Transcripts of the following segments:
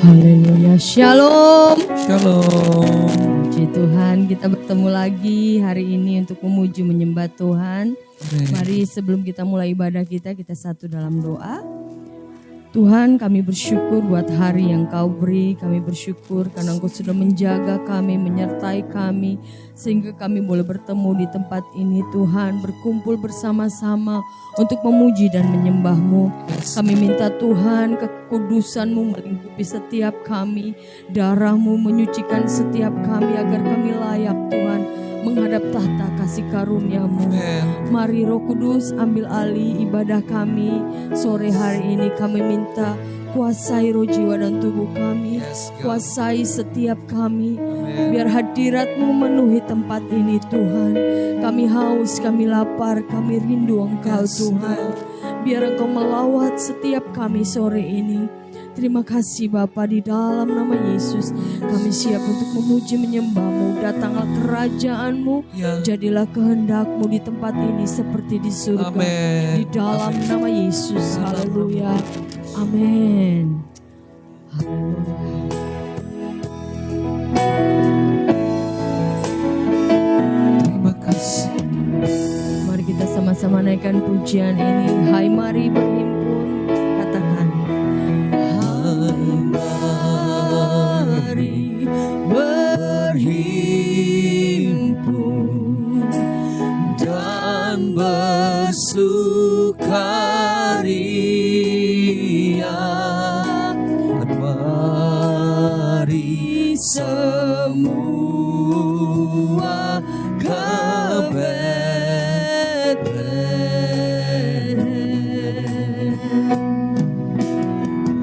Haleluya, shalom. Shalom. Puji Tuhan, kita bertemu lagi hari ini untuk memuji menyembah Tuhan. Mari sebelum kita mulai ibadah kita satu dalam doa. Tuhan, kami bersyukur buat hari yang Kau beri. Kami bersyukur karena Engkau sudah menjaga kami, menyertai kami, sehingga kami boleh bertemu di tempat ini. Tuhan, berkumpul bersama-sama untuk memuji dan menyembah-Mu. Kami minta Tuhan, kekudusan-Mu melingkupi setiap kami, darah-Mu menyucikan setiap kami agar kami layak Tuhan menghadap tahta kasih karunia-Mu. Mari Roh Kudus ambil alih ibadah kami sore hari ini. Kami minta kuasai roh, jiwa dan tubuh kami, kuasai setiap kami. Biar hadirat-Mu memenuhi tempat ini Tuhan. Kami haus, kami lapar, kami rindu Engkau Tuhan. Biar Engkau melawat setiap kami sore ini. Terima kasih Bapa, di dalam nama Yesus kami siap untuk memuji menyembah-Mu. Datanglah kerajaan-Mu, jadilah kehendak-Mu di tempat ini seperti di surga. Amen. Di dalam nama Yesus, haleluya, amin. Haleluya. Terima kasih. Mari kita sama-sama naikkan pujian ini. Hai, mari berhimpun, katakan. Mari berhimpun dan bersukaria, mari semua ke Betlehem.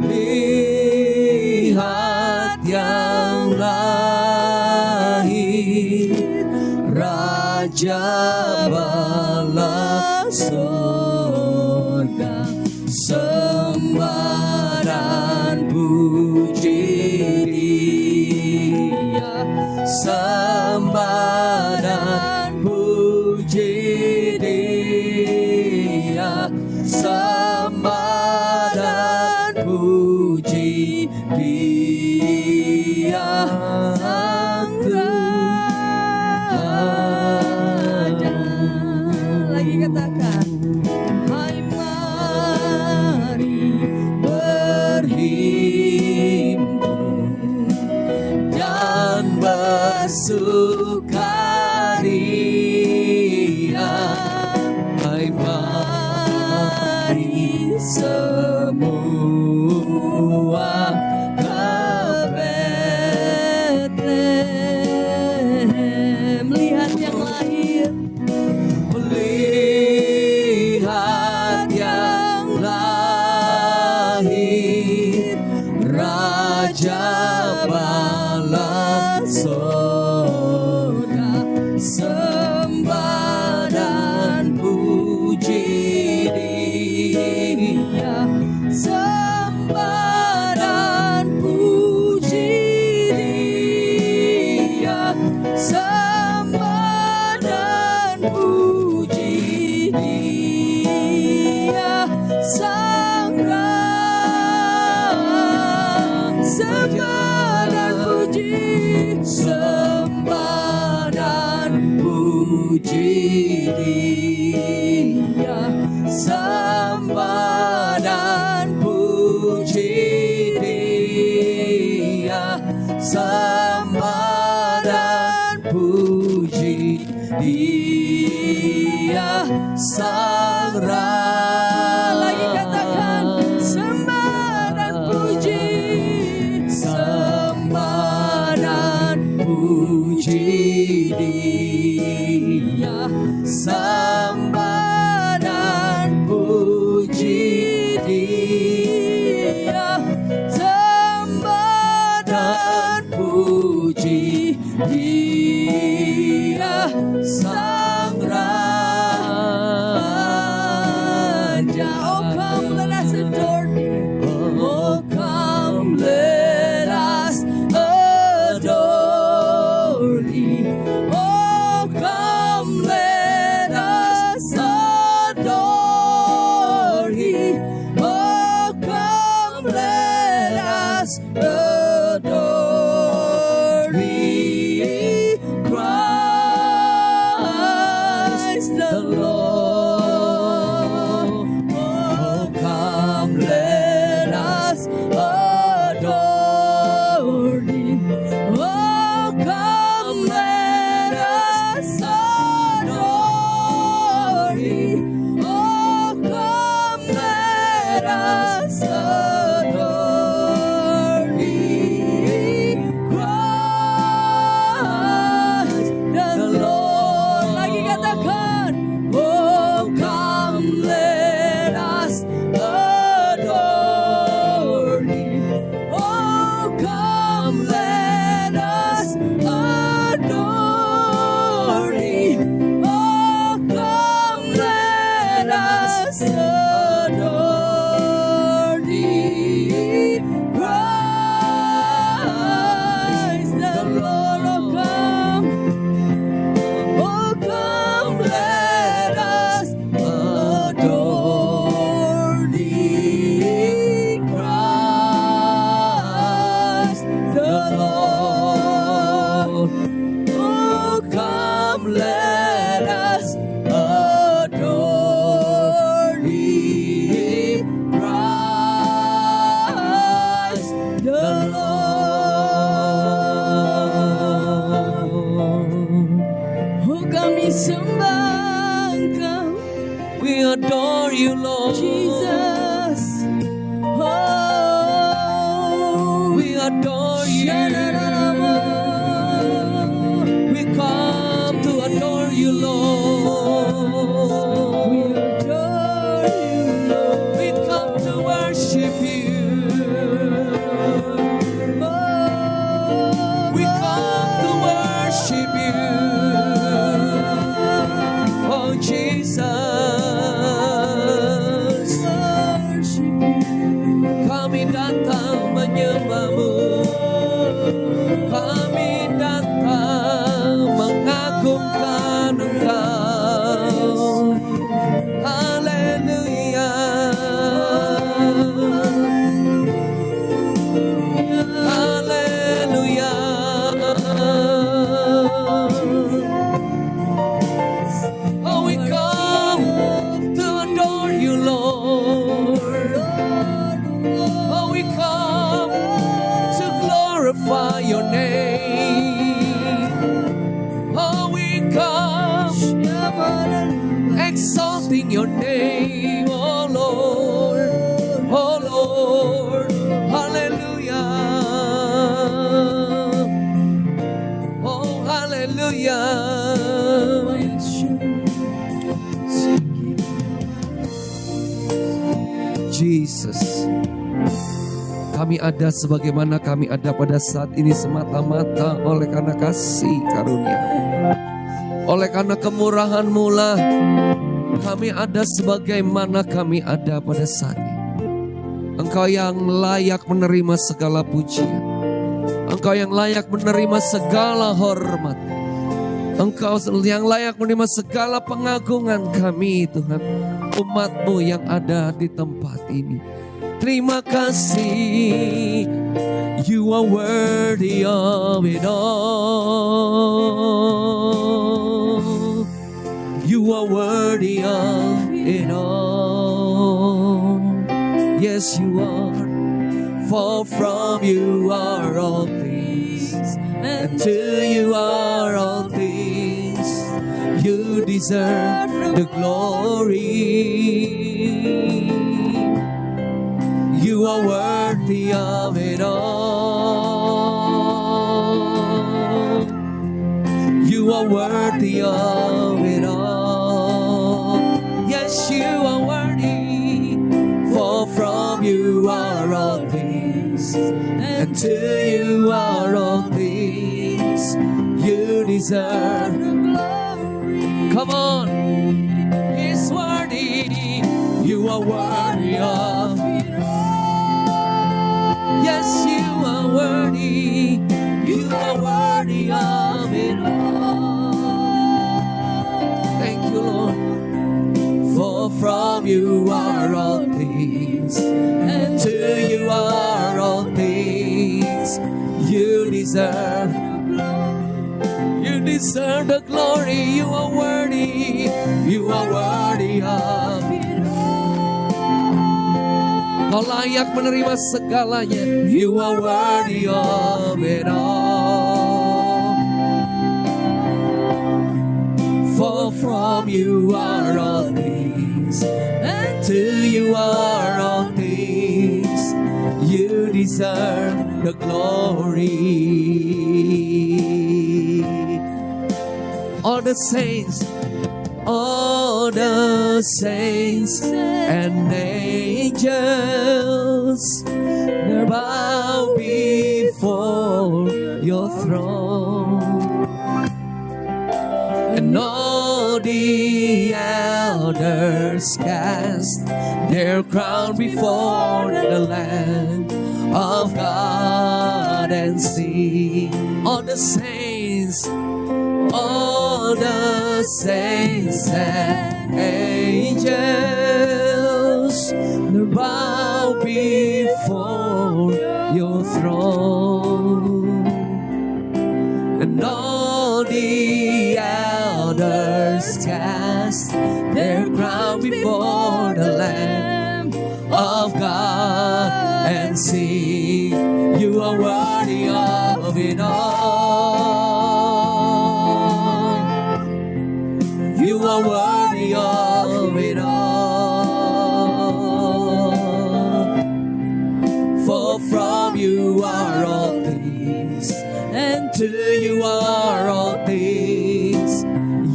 Lihat yang lahir, Raja bala surga. Sembah dan puji Dia, sembah dan puji Dia, sembah dan puji Dia, Sang Raja. Lagi katakan, hai mari berhimpun dan bersukaria, hai mari semua ke Betlehem. Lihat yang lahir, lihat yang lahir, Raja bala surga. Sembah dan puji Dia, sembah dan puji Dia, sembah dan puji Dia, Sang Raja. Sembah dan puji, sembah dan puji Dia, sembah dan puji Dia, sembah dan puji Dia, Sang Raja. Lagi katakan, sembah dan puji, sembah dan puji Dia, sembah dan puji Dia, sembah dan puji Dia, Sang Raja. Oh, come let us adore Him. Oh, come let us adore Him. Oh, come let us adore Him. Oh, come let us adore adore you. We come to adore you, Lord. We adore you, Lord. We come to worship you. We come to worship you. Oh Jesus, kami datang menyembahmu. Kami datang mengagungkan Engkau. Haleluya. Haleluya. Oh, we come to adore you, Lord. Oh, we come to glorify your name. Oh, we come exalting your name, oh Lord, oh Lord, hallelujah, oh hallelujah. Jesus, kami ada sebagaimana kami ada pada saat ini semata-mata oleh karena kasih karunia, oleh karena kemurahan-Mu lah kami ada sebagaimana kami ada pada saat ini. Engkau yang layak menerima segala pujian, Engkau yang layak menerima segala hormat, Engkau yang layak menerima segala pengagungan kami, Tuhan, umat-Mu yang ada di tempat ini. Terima kasih, you are worthy of it all. You are worthy of it all. Yes, you are. For from you are all things, and to you are all things. You deserve the glory. You are worthy of it all. You are worthy of it all. Yes, you are worthy. For from you are all things, and to you are all things. You deserve the glory. Come on, He's worthy. You are worthy of it all. Yes, you are worthy. You are worthy of it all. Thank you, Lord. For from you are all things, and to you are all things. You deserve the glory. You are worthy. You are worthy of it all. Kau layak menerima segalanya. You are worthy of it all. For from you are all things, and to you are all things. You deserve the glory. All the saints and angels, they bow before your throne, and all the elders cast their crown before the Lamb of God and sing. All the saints and angels, they bow before your throne, and all the elders cast their crown before the Lamb of God and sing. You are worthy of it all. You are worthy of it all. For from you are all things, and to you are all things.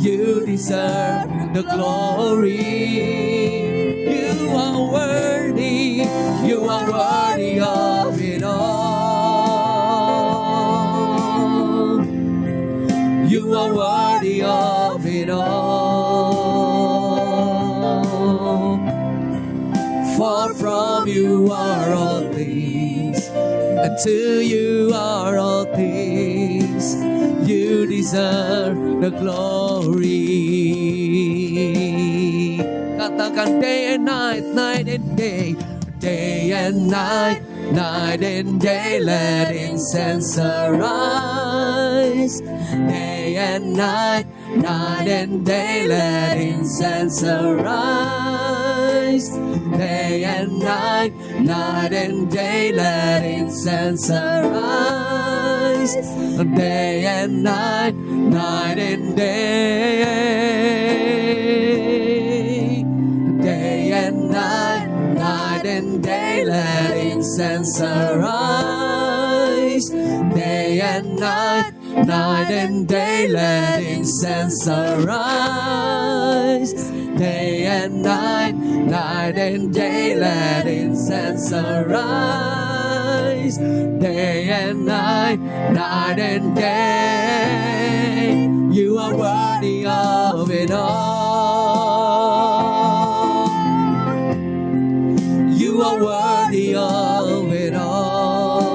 You deserve the glory. You are worthy. You are worthy of it all. You are worthy of it all. For from you are all things, and to you are all things. You deserve the glory. Katakan day and night, night and day, day and night, night and day. Let incense arise. Day and night, night and day. Let incense arise. Day and night, night and day. Let incense arise. Day and night, night and day. Day and night, night and day. Let incense arise. Day and night, night and day. Let incense arise. Day and night, night and day. Let incense arise. Day and night, night and day. You are worthy of it all. You are worthy of it all.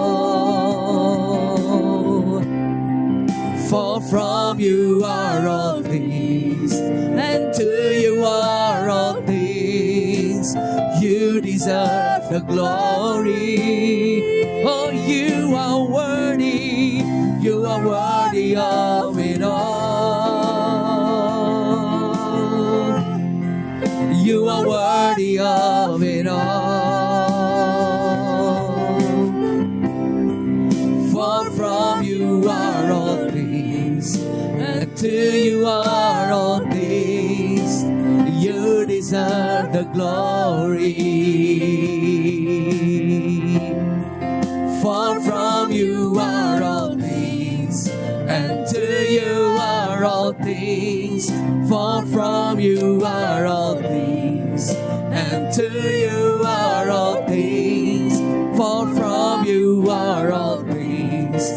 For from you are all things, and to you are all things. You deserve the glory. Oh, you are worthy. You are worthy of it all. You are worthy of it all. For from you are all things, and to you are all things. You deserve the glory. For from you are all things, and to you are all things. For from you are all things, and to you are all things. For from you are all things,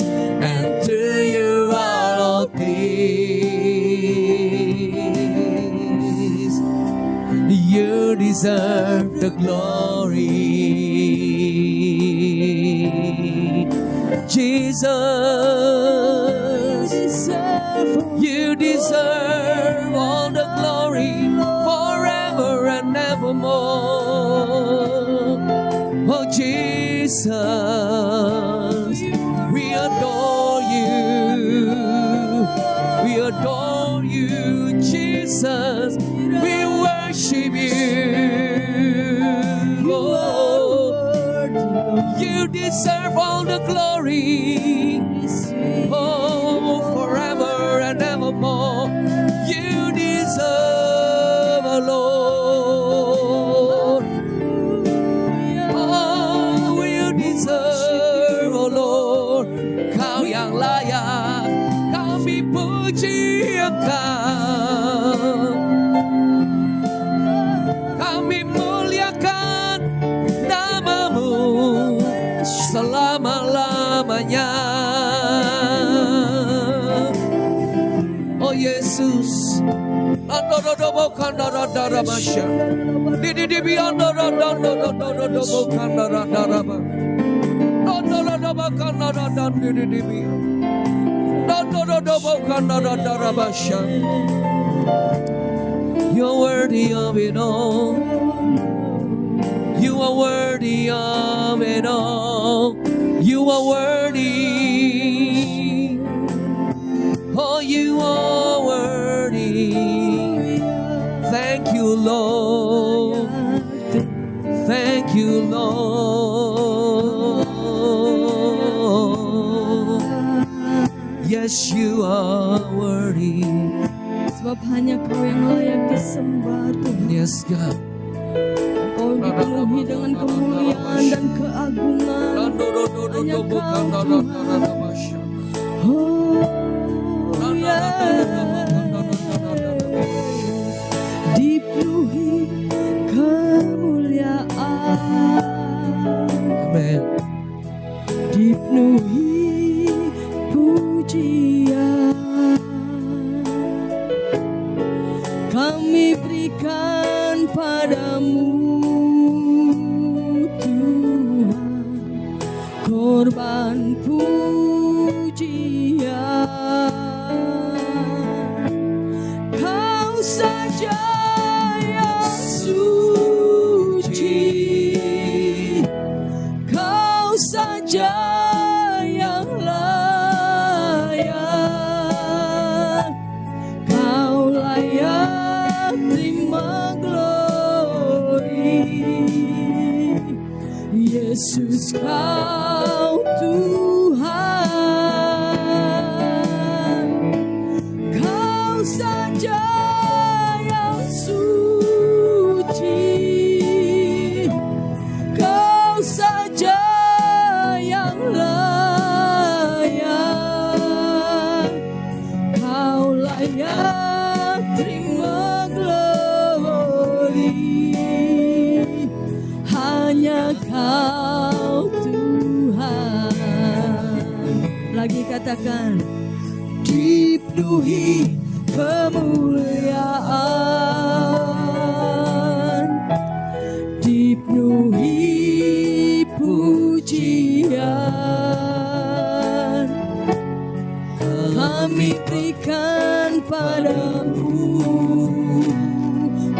and to you are all things. You deserve the glory. Jesus, you deserve all the glory forever and evermore. Oh Jesus, we adore you. We adore you, Jesus. We worship you. Oh, you deserve all the glory. Oh, forever and evermore. You deserve, oh Lord. Oh, you deserve, oh Lord. Kau yang layak kami puji Engkau. Kami muliakan nama-Mu selama-lamanya. Oh Yesus, you're worthy of it all. You are worthy of it all. You are worthy. Oh, you are worthy. Thank you, Lord. Thank you, Lord. Yes, you are worthy. Sebab hanya Kau yang layak disembah, Tuhan. Yes, God. Kau dipenuhi dengan kemuliaan dan keagungan. hanya Kau Tuhan. Oh ya, dipenuhi kemuliaan, Amin. dipenuhi pujian, kami berikan padamu Tuhan korban pujian. Kau saja yang suci, Kau saja yang layak, Kau layak terima glory. Yesus Kau Tuhan, Kau saja yang suci, Kau saja yang layak, Kau layak terima glory. Hanya Kau Tuhan. Lagi katakan, dipenuhi kemuliaan, dipenuhi pujian, kami berikan padamu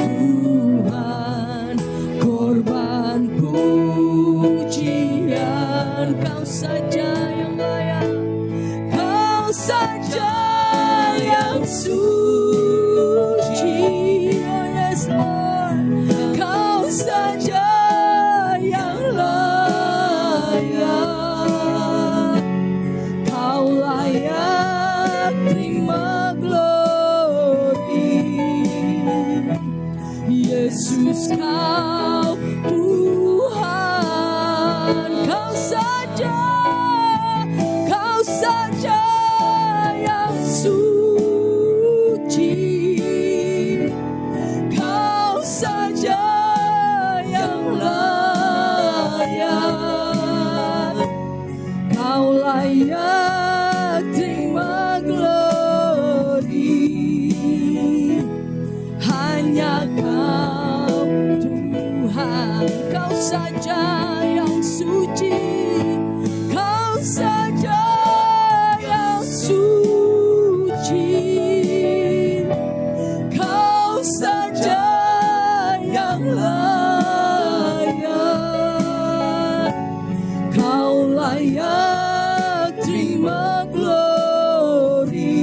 Tuhan korban pujian. Kau saja yang layak, Kau saja yang suci. Oh yes Lord, Kau saja yang layak, Kau layak terima glory. Yesus Kau Tuhan, Kau saja yang suci, Kau saja yang layak, Kau layak terima glory. Hanya Kau Tuhan, Kau saja yang suci, Kau saja yang suci, Kau saja yang layak, Kau layak terima glory.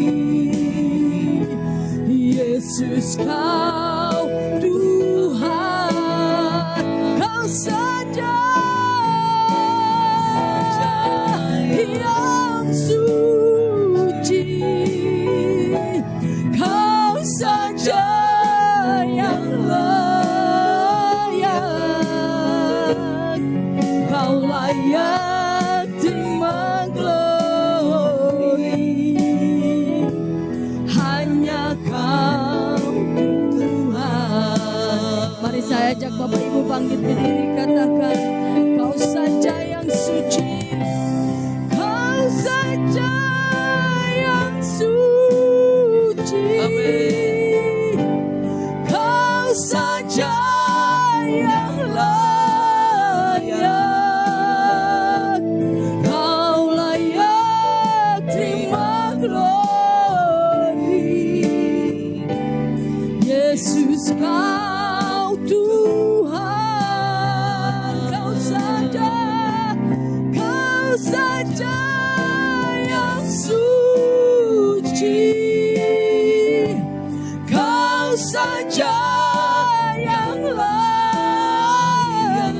Yesus Kau Tuhan, Kau saja yang suci, Kau saja yang layak, Kau layak terima glory. Hanya Kau Tuhan. Mari saya ajak Bapak Ibu bangkit berdiri, katakan, Kau saja yang suci, Kau saja yang suci. Amin. Kau saja yang layak, Kau layak terima glory. Yesus Kau Tuhan, Kau saja yang suci, Kau saja yang layak,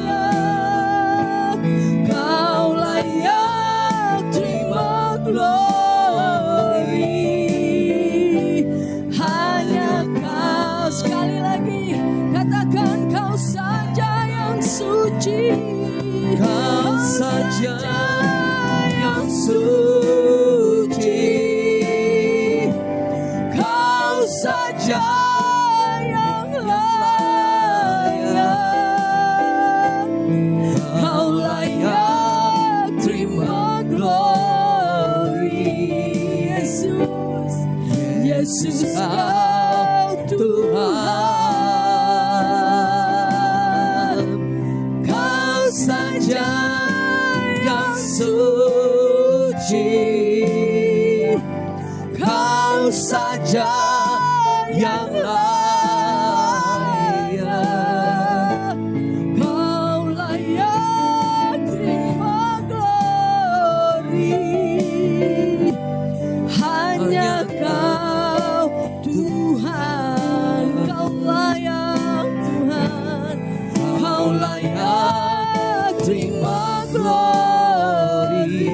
Kau layak terima glory. Hanya Kau, sekali lagi katakan, Kau saja yang suci, Kau saja Raja yang layak. Kau layak terima glory. Hanya Kau Tuhan, Kau layak Tuhan. Kau layak terima glory.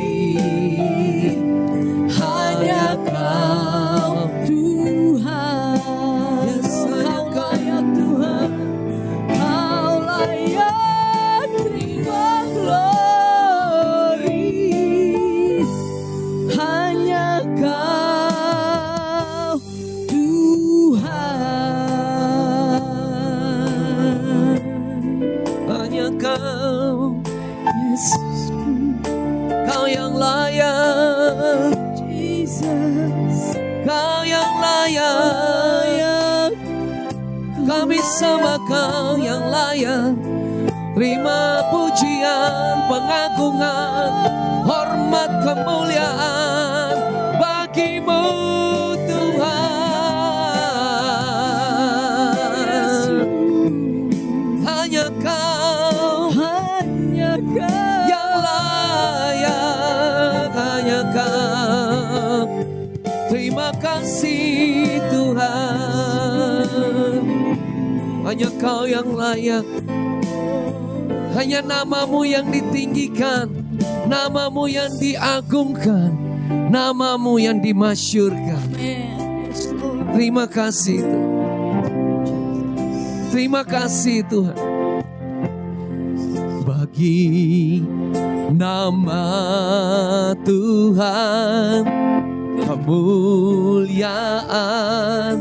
Hanya Kau Tuhan, Kau layak Tuhan. Kau layak terima glory. Hanya Kau Tuhan. Hanya Kau, Yesusku, Kau yang layak. Jesus, Kau yang layak. Kami sama Kau yang layak. Terima pujian, pengagungan, hormat, kemuliaan bagi-Mu Tuhan. Hanya Kau hanya Kau yang layak. Hanya Kau. Terima kasih Tuhan. Hanya Kau yang layak. Hanya nama-Mu yang ditinggikan, nama-Mu yang diagungkan, nama-Mu yang dimasyurkan. Terima kasih Tuhan. Terima kasih Tuhan. Bagi nama Tuhan kemuliaan,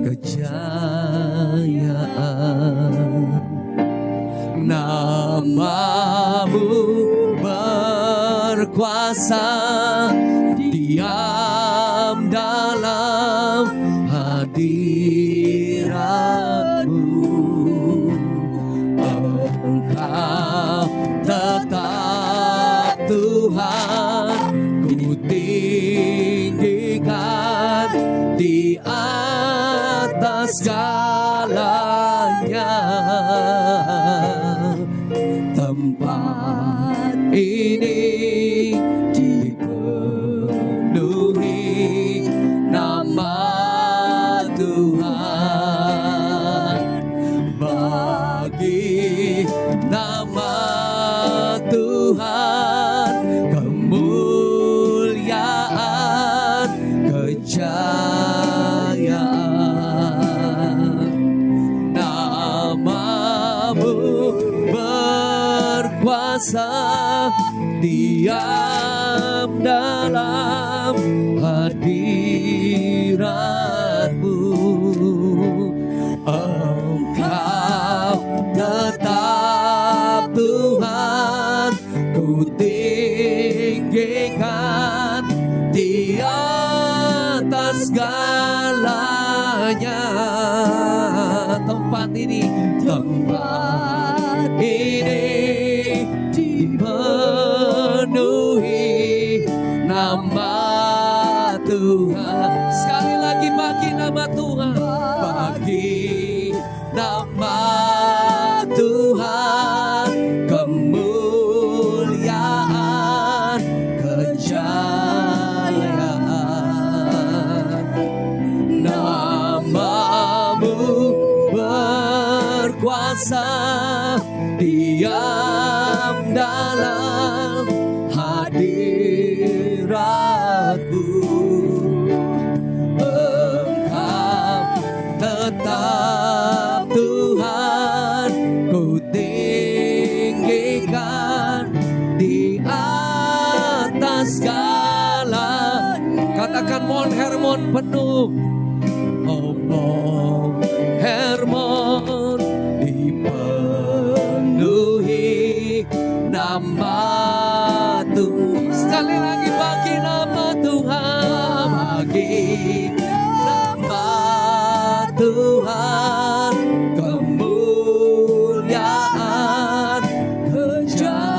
kejayaan. Nama-Mu berkuasa, diam dalam hadirat-Mu. Engkau tetap Tuhan, ku tinggikan di atas segalanya. Tempat ini dipenuhi nama Tuhan. Bagi nama Tuhan kemuliaan, kejayaan. Nama-Mu berkuasa, diam dalam hadirat-Mu. Engkau tetap Tuhan, ku tinggikan di atas segalanya. Tempat ini dipenuhi nama Tuhan. Sekali lagi bagi nama Tuhan. Bagi nama Tuhan kemuliaan, kejayaan. Nama-Mu berkuasa, diam dalam hadirat-Mu. Engkau tetap Tuhan, ku tinggikan di atas segala. Katakan Mount Hermon penuh. Oh Mount Hermon dipenuhi nama Tuhan. Sekali lagi bagi nama Tuhan. Bagi nama Tuhan kemuliaan, kejayaan.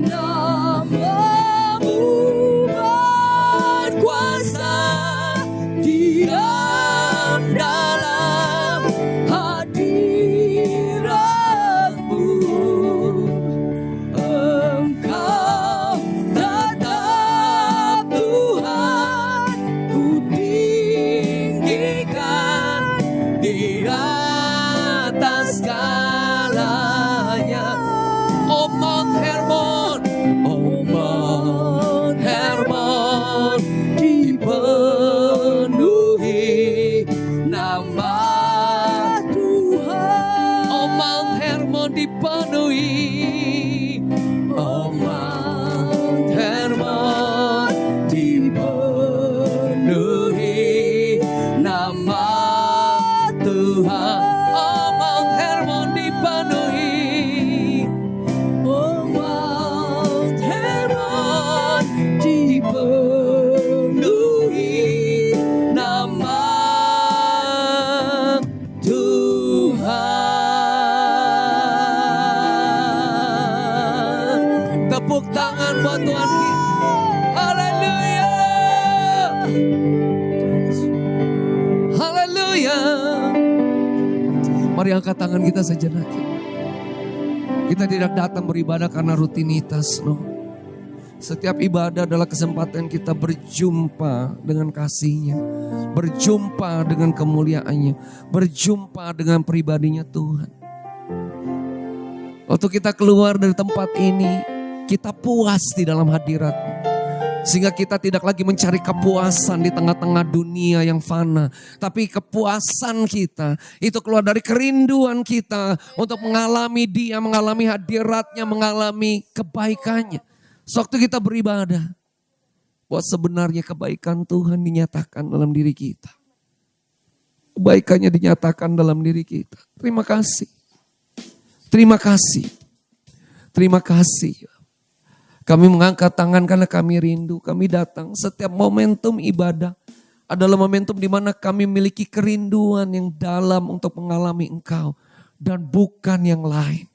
Nama-Mu Oh Mount Hermon, oh Mount Hermon, dipenuhi nama Tuhan. Oh Mount Hermon dipenuhi, oh Mount Hermon dipenuhi nama Tuhan. Oh Mount Hermon dipenuhi, oh Mount Hermon dipenuhi nama Tuhan. Tepuk tangan buat Tuhan kita. Haleluya. Haleluya. Mari angkat tangan kita sejenak. Kita tidak datang beribadah karena rutinitas, no. Setiap ibadah adalah kesempatan kita berjumpa dengan kasih-Nya, berjumpa dengan kemuliaan-Nya, berjumpa dengan pribadinya Tuhan. Waktu kita keluar dari tempat ini, kita puas di dalam hadirat. Sehingga kita tidak lagi mencari kepuasan di tengah-tengah dunia yang fana. Tapi kepuasan kita itu keluar dari kerinduan kita untuk mengalami Dia, mengalami hadirat-Nya, mengalami kebaikan-Nya. Sewaktu kita beribadah, bahwa sebenarnya kebaikan Tuhan dinyatakan dalam diri kita. Kebaikan-Nya dinyatakan dalam diri kita. Terima kasih. Terima kasih. Terima kasih. Kami mengangkat tangan karena kami rindu, kami datang. Setiap momentum ibadah adalah momentum di mana kami memiliki kerinduan yang dalam untuk mengalami Engkau dan bukan yang lain.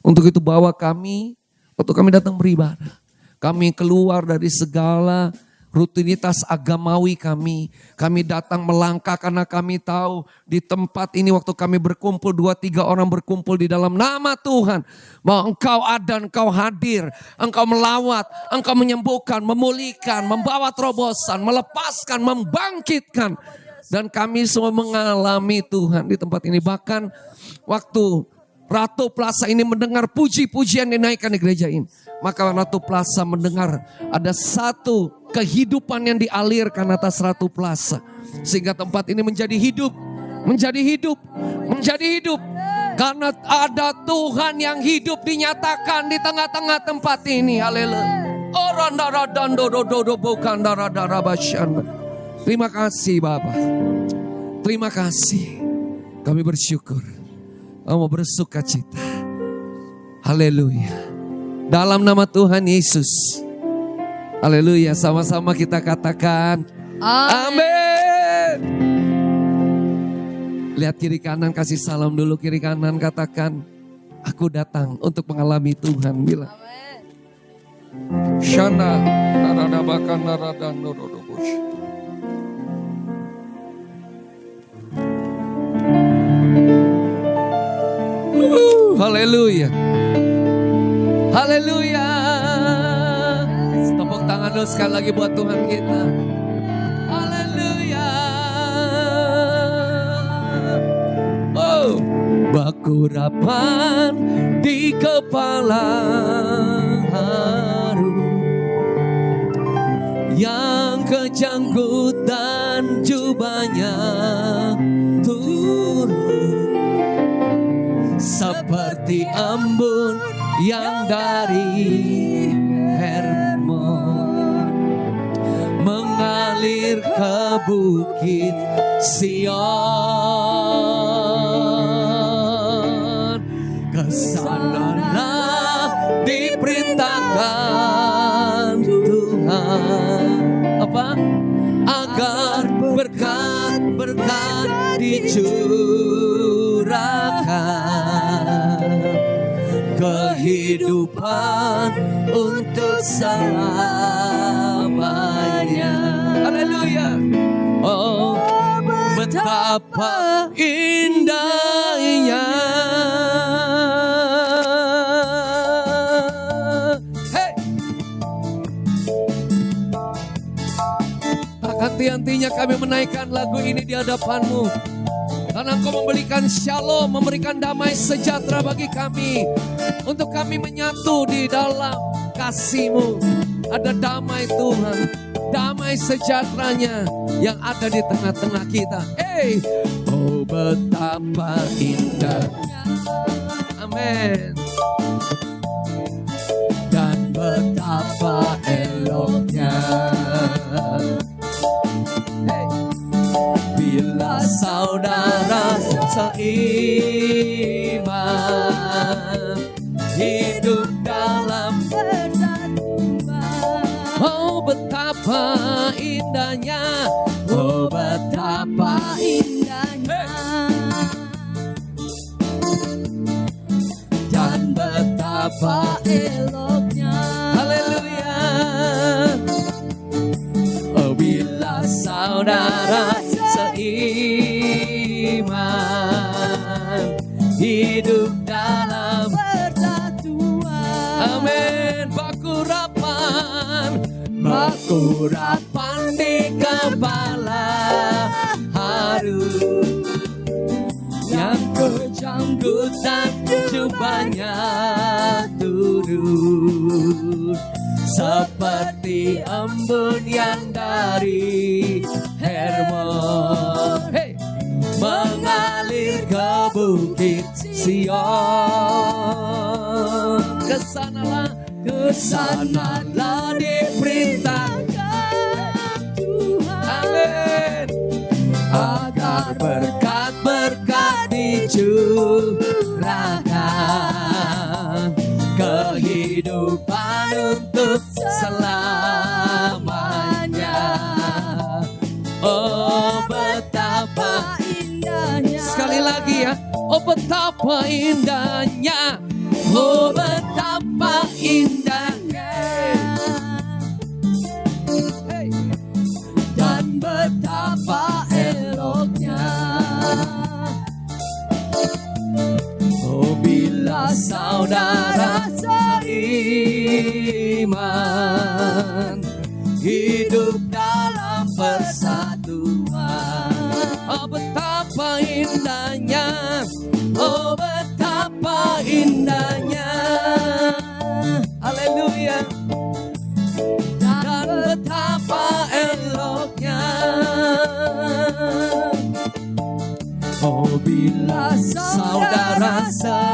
Untuk itu bawa kami, waktu kami datang beribadah, kami keluar dari segala rutinitas agamawi kami. Kami datang melangkah karena kami tahu di tempat ini waktu kami berkumpul 2-3 orang berkumpul di dalam nama Tuhan. Bahwa Engkau ada, Engkau hadir, Engkau melawat, Engkau menyembuhkan, memulihkan, membawa terobosan, melepaskan, membangkitkan. Dan kami semua mengalami Tuhan di tempat ini. Bahkan waktu Ratu Plaza ini mendengar puji-pujian dinaikkan di gereja ini. Maka Ratu Plaza mendengar ada satu kehidupan yang dialirkan atas Ratu Plaza. Sehingga tempat ini menjadi hidup. Menjadi hidup. Menjadi hidup. Karena ada Tuhan yang hidup dinyatakan di tengah-tengah tempat ini. Haleluya. Terima kasih Bapa. Terima kasih. Kami bersyukur. Kami bersuka cita. Haleluya. Dalam nama Tuhan Yesus. Haleluya. Sama-sama kita katakan amin. Lihat kiri kanan, kasih salam dulu. Kiri kanan katakan, aku datang untuk mengalami Tuhan. Bilang Shana narada bakan narada norodobush. Haleluya. Haleluya. Tepuk tangan dulu sekali lagi buat Tuhan kita. Haleluya. Oh, bakurapan di kepala haru, yang kejanggut dan jubahnya turun seperti embun yang dari Hermon mengalir ke bukit Sion. Kesanalah diperintahkan Tuhan, apa? Agar berkat-berkat dicurahkan, kehidupan untuk selamanya. Haleluya. Oh, betapa indahnya. Hey. Tak henti-hentinya kami menaikkan lagu ini di hadapan-Mu. Karena Engkau memberikan shalom, memberikan damai sejahtera bagi kami. untuk kami menyatu di dalam kasih-Mu. Ada damai Tuhan, damai sejahteranya yang ada di tengah-tengah kita. Oh betapa indahnya. Amin. Dan betapa eloknya bila saudara seiman hidup dalam persatuan. Oh betapa indahnya, oh betapa indahnya, dan betapa eloknya. Haleluya. Oh bila saudara seiman hidup dalam persatuan. Amin. Bakurapan di kepala Harun, yang kejanggutan jubahnya turun seperti embun yang dari Hermon, mengalir ke bukit Sion. Kesanalah diperintahkan Tuhan. Amin. Agar berkat-berkat dicurahkan, kehidupan untuk selamanya. Oh betapa indahnya. Sekali lagi ya. Oh betapa indahnya. Oh betapa indahnya, dan betapa eloknya. Oh bila saudara seiman hidup dalam persatuan. Oh betapa indahnya, oh betapa indahnya. Haleluya. Dan betapa eloknya. Oh bila saudara seiman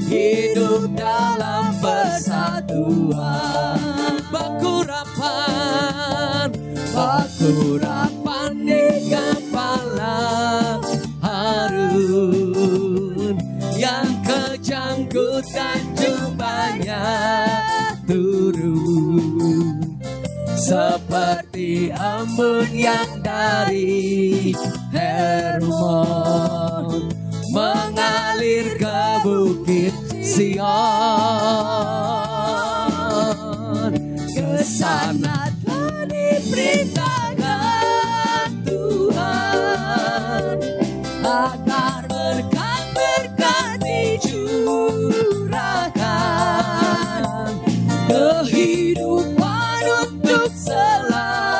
hidup dalam persatuan. Bakurapan di kepala Harun, yang kejanggutan jubahnya turun seperti embun yang dari Hermon, mengalir ke bukit Sion. Kesana telah diperintahkan Tuhan, agar berkat-berkat dicurahkan, kehidupan untuk selamanya.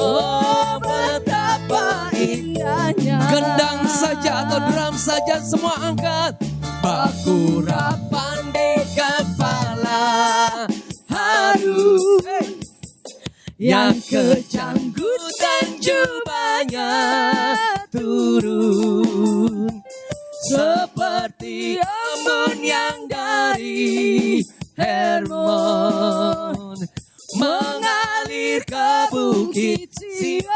Oh betapa indahnya. Gendang saja atau drum saja semua angkat. Bakurapan di kepala Harun, yang kejanggutan jubahnya turun seperti embun yang dari Hermon, mengalir ke bukit Sion.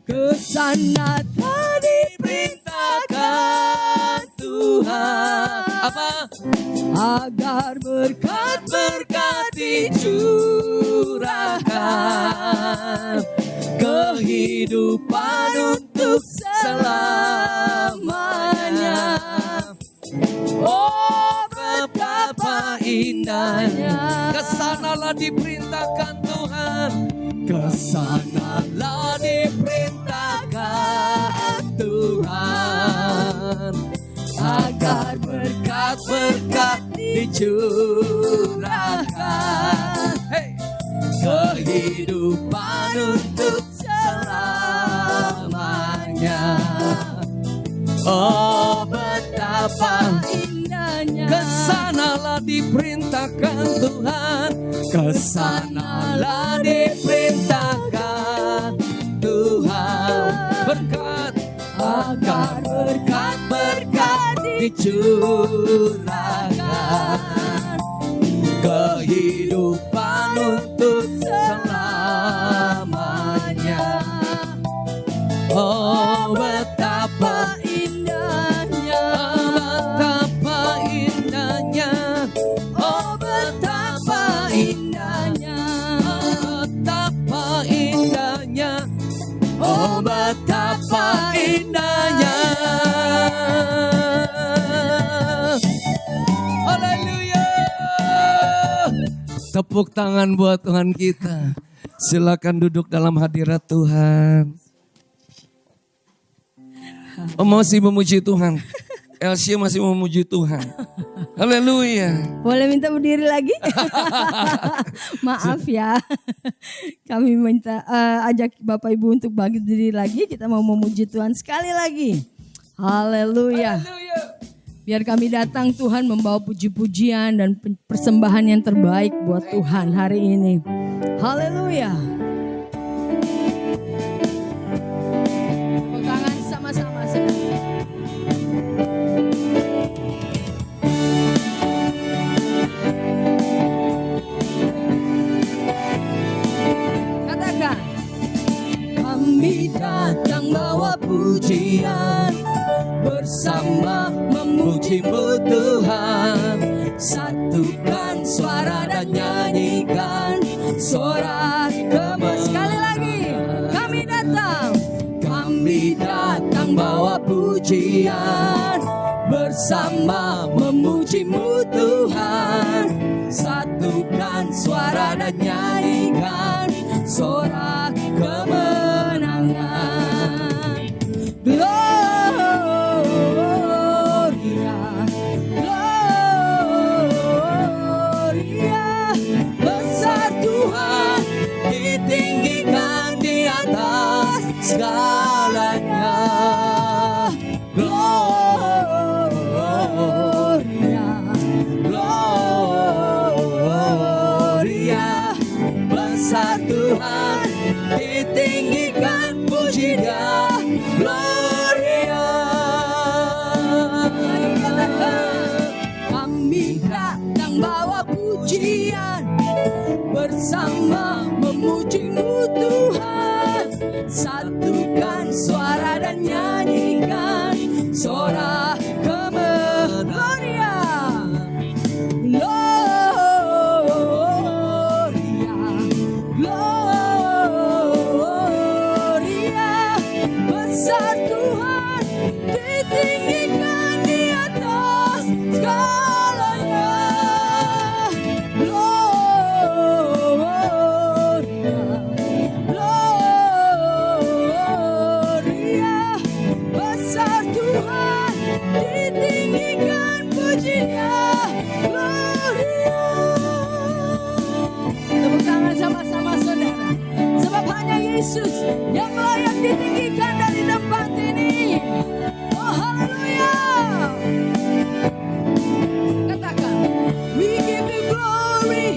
Kesana telah diperintahkan Tuhan. Apa? Agar berkat-berkat dicurahkan, kehidupan untuk selamanya. Oh betapa indahnya. Kesanalah diperintahkan Tuhan. Kesanalah diperintahkan Tuhan, agar berkat-berkat dicurahkan, kehidupan untuk diperintahkan Tuhan, kesanalah diperintahkan Tuhan. Berkat agar berkat-berkat dicurahkan, kehidupan untuk selamanya. Oh betapa indahnya, betapa indahnya, oh betapa indahnya, betapa indahnya, oh betapa indahnya. Haleluya. Tepuk tangan buat Tuhan kita. Silakan duduk dalam hadirat Tuhan. Oh, masih memuji Tuhan. Elsie masih memuji Tuhan. Haleluya. Boleh minta berdiri lagi? Maaf ya. Kami minta ajak Bapak Ibu untuk berdiri lagi. Kita mau memuji Tuhan sekali lagi. Haleluya. Biar kami datang Tuhan membawa puji-pujian dan persembahan yang terbaik buat Tuhan hari ini. Haleluya. Tepuk tangan sama-sama. Katakan, kami datang bawa pujian, bersama memuji-Mu Tuhan. Satukan suara dan nyanyikan sorak gemas. Sekali lagi, kami datang bawa pujian, bersama memuji-Mu Tuhan. Satukan suara dan nyanyikan sorak kemenangan. Gloria, Gloria, besar Tuhan, ditinggikan di atas segalanya. Gloria, Gloria, besar Tuhan, ditinggikan, puji Dia. Gloria. Kami datang bawa pujian, bersama memuji-Mu Tuhan. Satukan suara dan nyanyikan sorak kemenangan. Gloria, Gloria, besar Tuhan, ditinggikan di atas segalanya. Gloria, besar Tuhan, ditinggikan, puji Dia. Gloria. Tepuk tangan sama-sama saudara. Sebab hanya Yesus yang layak ditinggikan dari tempat ini. Oh haleluya. Katakan, we give you glory,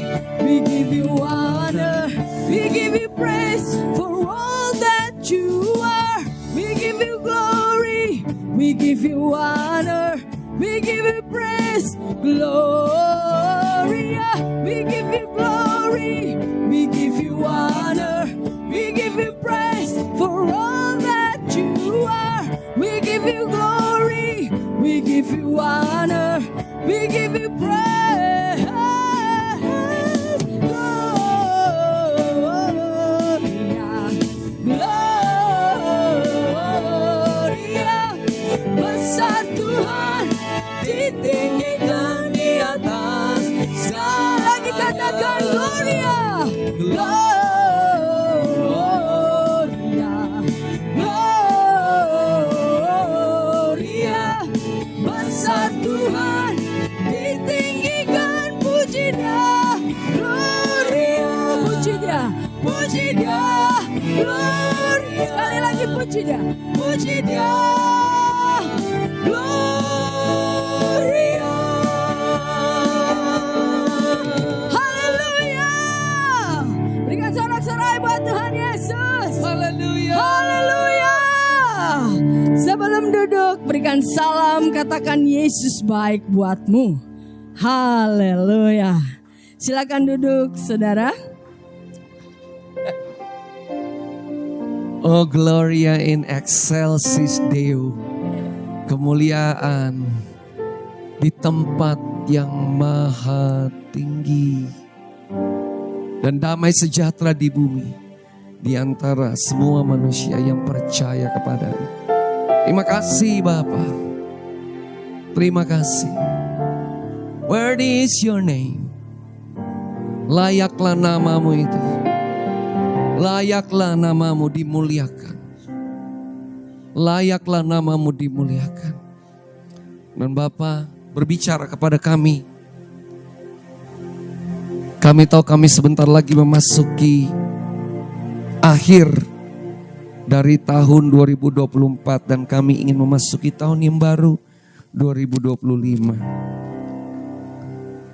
we give you honor, we give you praise for all that you are. We give you glory, we give you honor, we give you praise. Gloria, we give you glory, we give you honor, we give you praise for all that you are. We give you glory, we give you honor, we give you praise. Gloria, Gloria, besar Tuhan, ditinggikan di atas segala. Lagi katakan Gloria, Gloria, Gloria, besar Tuhan, ditinggikan, puji Dia. Gloria, puji Dia, puji Dia. Gloria, sekali lagi puji Dia, puji Dia. Gloria. duduk, berikan salam, katakan Yesus baik buatmu. Haleluya. Silakan duduk, saudara. Oh Gloria in excelsis Deo. Kemuliaan di tempat yang maha tinggi. Dan damai sejahtera di bumi di antara semua manusia yang percaya kepada-Nya. Terima kasih Bapa. Terima kasih. Worthy is your name. Layaklah namamu itu. Layaklah namamu dimuliakan. Layaklah namamu dimuliakan. Dan Bapa berbicara kepada kami. Kami tahu kami sebentar lagi memasuki akhir dari tahun 2024 dan kami ingin memasuki tahun yang baru 2025.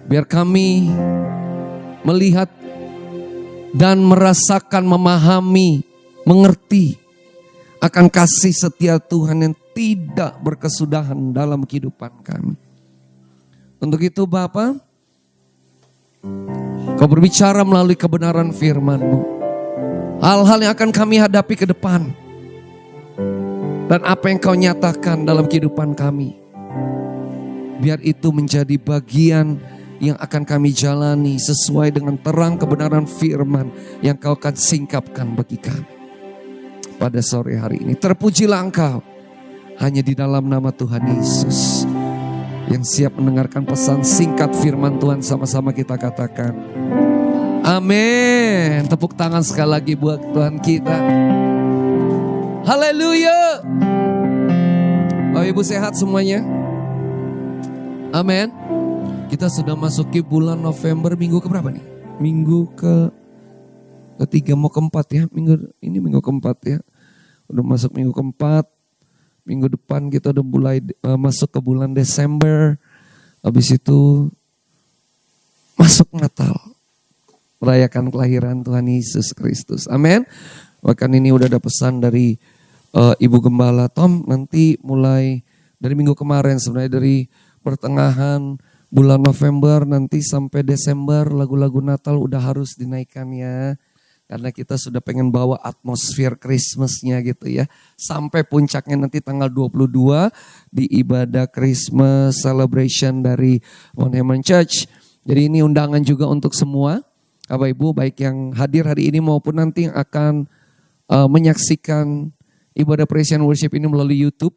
Biar kami melihat dan merasakan, memahami, mengerti akan kasih setia Tuhan yang tidak berkesudahan dalam kehidupan kami. Untuk itu Bapa, Kau berbicara melalui kebenaran firman-Mu. Hal-hal yang akan kami hadapi ke depan. Dan apa yang Kau nyatakan dalam kehidupan kami. Biar itu menjadi bagian yang akan kami jalani sesuai dengan terang kebenaran firman yang Kau akan singkapkan bagi kami. Pada sore hari ini terpujilah Engkau hanya di dalam nama Tuhan Yesus. Yang siap mendengarkan pesan singkat firman Tuhan sama-sama kita katakan. Amin. Tepuk tangan sekali lagi buat Tuhan kita. Haleluya. Bapak Ibu sehat semuanya? Amin. Kita sudah masuki bulan November, minggu keberapa nih? Minggu ketiga mau keempat ya. Minggu keempat ya. Udah masuk minggu keempat. Minggu depan kita udah mulai masuk ke bulan Desember. Habis itu masuk Natal. Merayakan kelahiran Tuhan Yesus Kristus. Amin. Bahkan ini udah ada pesan dari Ibu Gembala Tom. Nanti mulai dari minggu kemarin sebenarnya dari pertengahan bulan November nanti sampai Desember lagu-lagu Natal udah harus dinaikkan ya. Karena kita sudah pengen bawa atmosfer Christmas-nya gitu ya. Sampai puncaknya nanti tanggal 22 di ibadah Christmas celebration dari Mount Hermon Church. Jadi ini undangan juga untuk semua. Bapak Ibu baik yang hadir hari ini maupun nanti yang akan menyaksikan ibadah praise and worship ini melalui YouTube.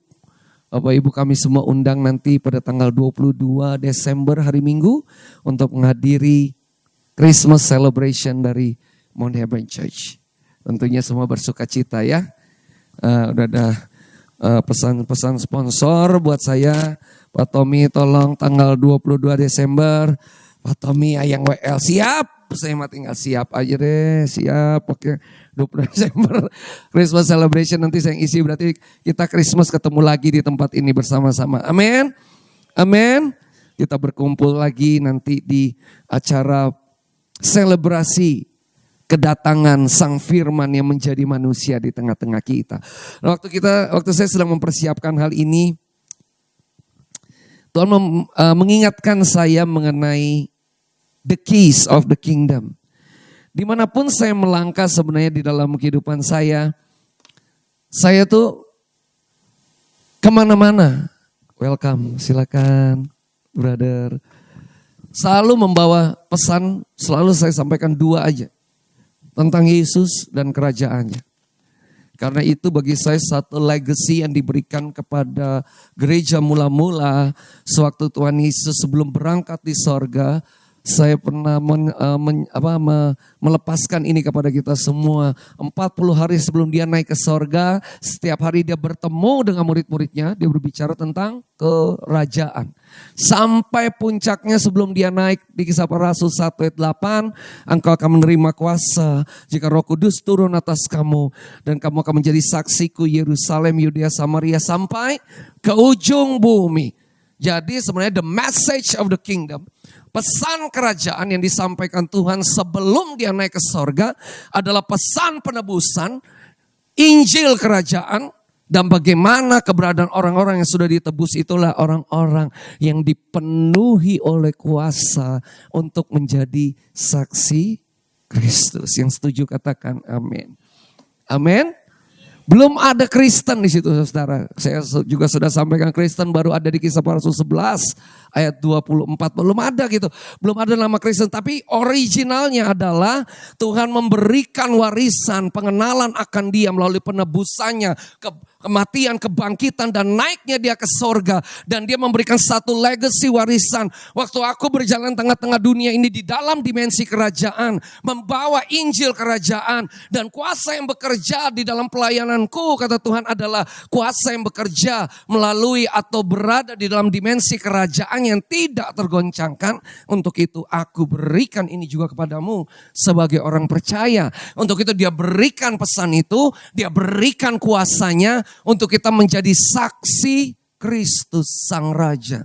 Bapak Ibu kami semua undang nanti pada tanggal 22 Desember hari Minggu untuk menghadiri Christmas celebration dari Mount Hermon Church. Tentunya semua bersuka cita ya. Udah ada pesan-pesan sponsor buat saya. Pak Tommy tolong tanggal 22 Desember. Pak Tommy Ayang WL siap. Saya mah tinggal siap aja deh. Siap. Oke 20 Desember Christmas celebration nanti saya isi. Berarti kita Christmas ketemu lagi di tempat ini bersama-sama. Amin. Amin. Kita berkumpul lagi nanti di acara selebrasi kedatangan Sang Firman yang menjadi manusia di tengah-tengah kita. Waktu saya sedang mempersiapkan hal ini, Tuhan mengingatkan saya mengenai the keys of the kingdom. Dimanapun saya melangkah sebenarnya di dalam kehidupan saya tuh kemana-mana. Welcome, silakan, brother. Selalu membawa pesan, selalu saya sampaikan dua aja. Tentang Yesus dan kerajaannya. Karena itu bagi saya satu legacy yang diberikan kepada gereja mula-mula. Sewaktu Tuhan Yesus sebelum berangkat di sorga. Saya pernah melepaskan ini kepada kita semua. 40 hari sebelum dia naik ke sorga. Setiap hari dia bertemu dengan murid-muridnya. Dia berbicara tentang kerajaan. Sampai puncaknya sebelum dia naik di Kisah Para Rasul 1 ayat 8. Engkau akan menerima kuasa jika Roh Kudus turun atas kamu. Dan kamu akan menjadi saksiku Yerusalem, Yudea, Samaria sampai ke ujung bumi. Jadi sebenarnya the message of the kingdom. Pesan kerajaan yang disampaikan Tuhan sebelum dia naik ke sorga adalah pesan penebusan, Injil kerajaan Dan bagaimana keberadaan orang-orang yang sudah ditebus itulah orang-orang yang dipenuhi oleh kuasa untuk menjadi saksi Kristus. Yang setuju katakan amin. Amin. Belum ada Kristen di situ saudara. Saya juga sudah sampaikan Kristen baru ada di Kisah Para Rasul 11 ayat 24. Belum ada gitu. Belum ada nama Kristen. Tapi originalnya adalah Tuhan memberikan warisan pengenalan akan Dia melalui penebusannya, kematian, kebangkitan dan naiknya Dia ke sorga. Dan Dia memberikan satu legacy warisan. Waktu aku berjalan tengah-tengah dunia ini di dalam dimensi kerajaan. Membawa Injil kerajaan. Dan kuasa yang bekerja di dalam pelayananku kata Tuhan adalah kuasa yang bekerja melalui atau berada di dalam dimensi kerajaan yang tidak tergoncangkan. Untuk itu aku berikan ini juga kepadamu sebagai orang percaya. Untuk itu Dia berikan pesan itu. Dia berikan kuasanya untuk kita menjadi saksi Kristus Sang Raja.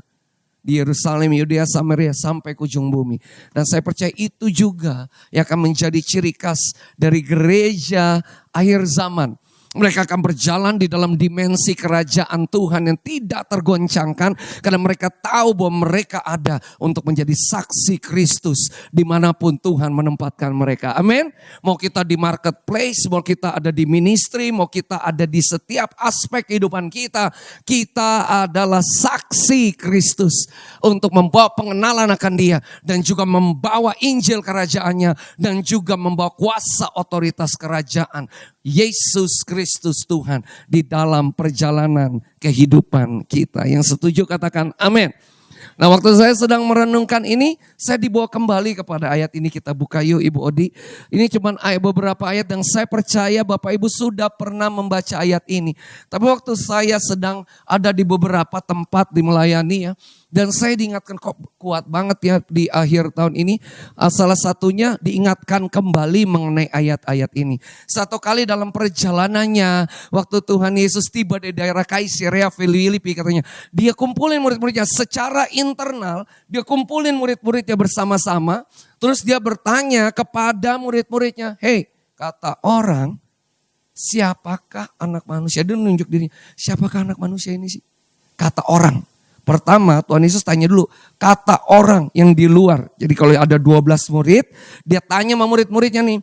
Di Yerusalem, Yudea, Samaria sampai ke ujung bumi. Dan saya percaya itu juga yang akan menjadi ciri khas dari gereja akhir zaman. Mereka akan berjalan di dalam dimensi kerajaan Tuhan yang tidak tergoncangkan. Karena mereka tahu bahwa mereka ada untuk menjadi saksi Kristus dimanapun Tuhan menempatkan mereka. Amin. Mau kita di marketplace, mau kita ada di ministry, mau kita ada di setiap aspek kehidupan kita. Kita adalah saksi Kristus untuk membawa pengenalan akan Dia. Dan juga membawa Injil kerajaannya. Dan juga membawa kuasa otoritas kerajaan Yesus Kristus Tuhan di dalam perjalanan kehidupan kita. Yang setuju katakan amin. Nah, waktu saya sedang merenungkan ini, saya dibawa kembali kepada ayat ini. Kita buka yuk Ibu Odi. Ini cuma beberapa ayat yang saya percaya Bapak Ibu sudah pernah membaca ayat ini. Tapi waktu saya sedang ada di beberapa tempat di melayani ya. Dan saya diingatkan kok kuat banget ya di akhir tahun ini. Salah satunya diingatkan kembali mengenai ayat-ayat ini. Satu kali dalam perjalanannya waktu Tuhan Yesus tiba di daerah Kaisarea Filipi katanya. Dia kumpulin murid-muridnya secara internal. Dia kumpulin murid-muridnya bersama-sama. Terus dia bertanya kepada murid-muridnya. Hei, kata orang, siapakah anak manusia? Dia menunjuk dirinya. Siapakah anak manusia ini sih? Kata orang. Pertama Tuhan Yesus tanya dulu, kata orang yang di luar. Jadi kalau ada 12 murid, dia tanya sama murid-muridnya nih.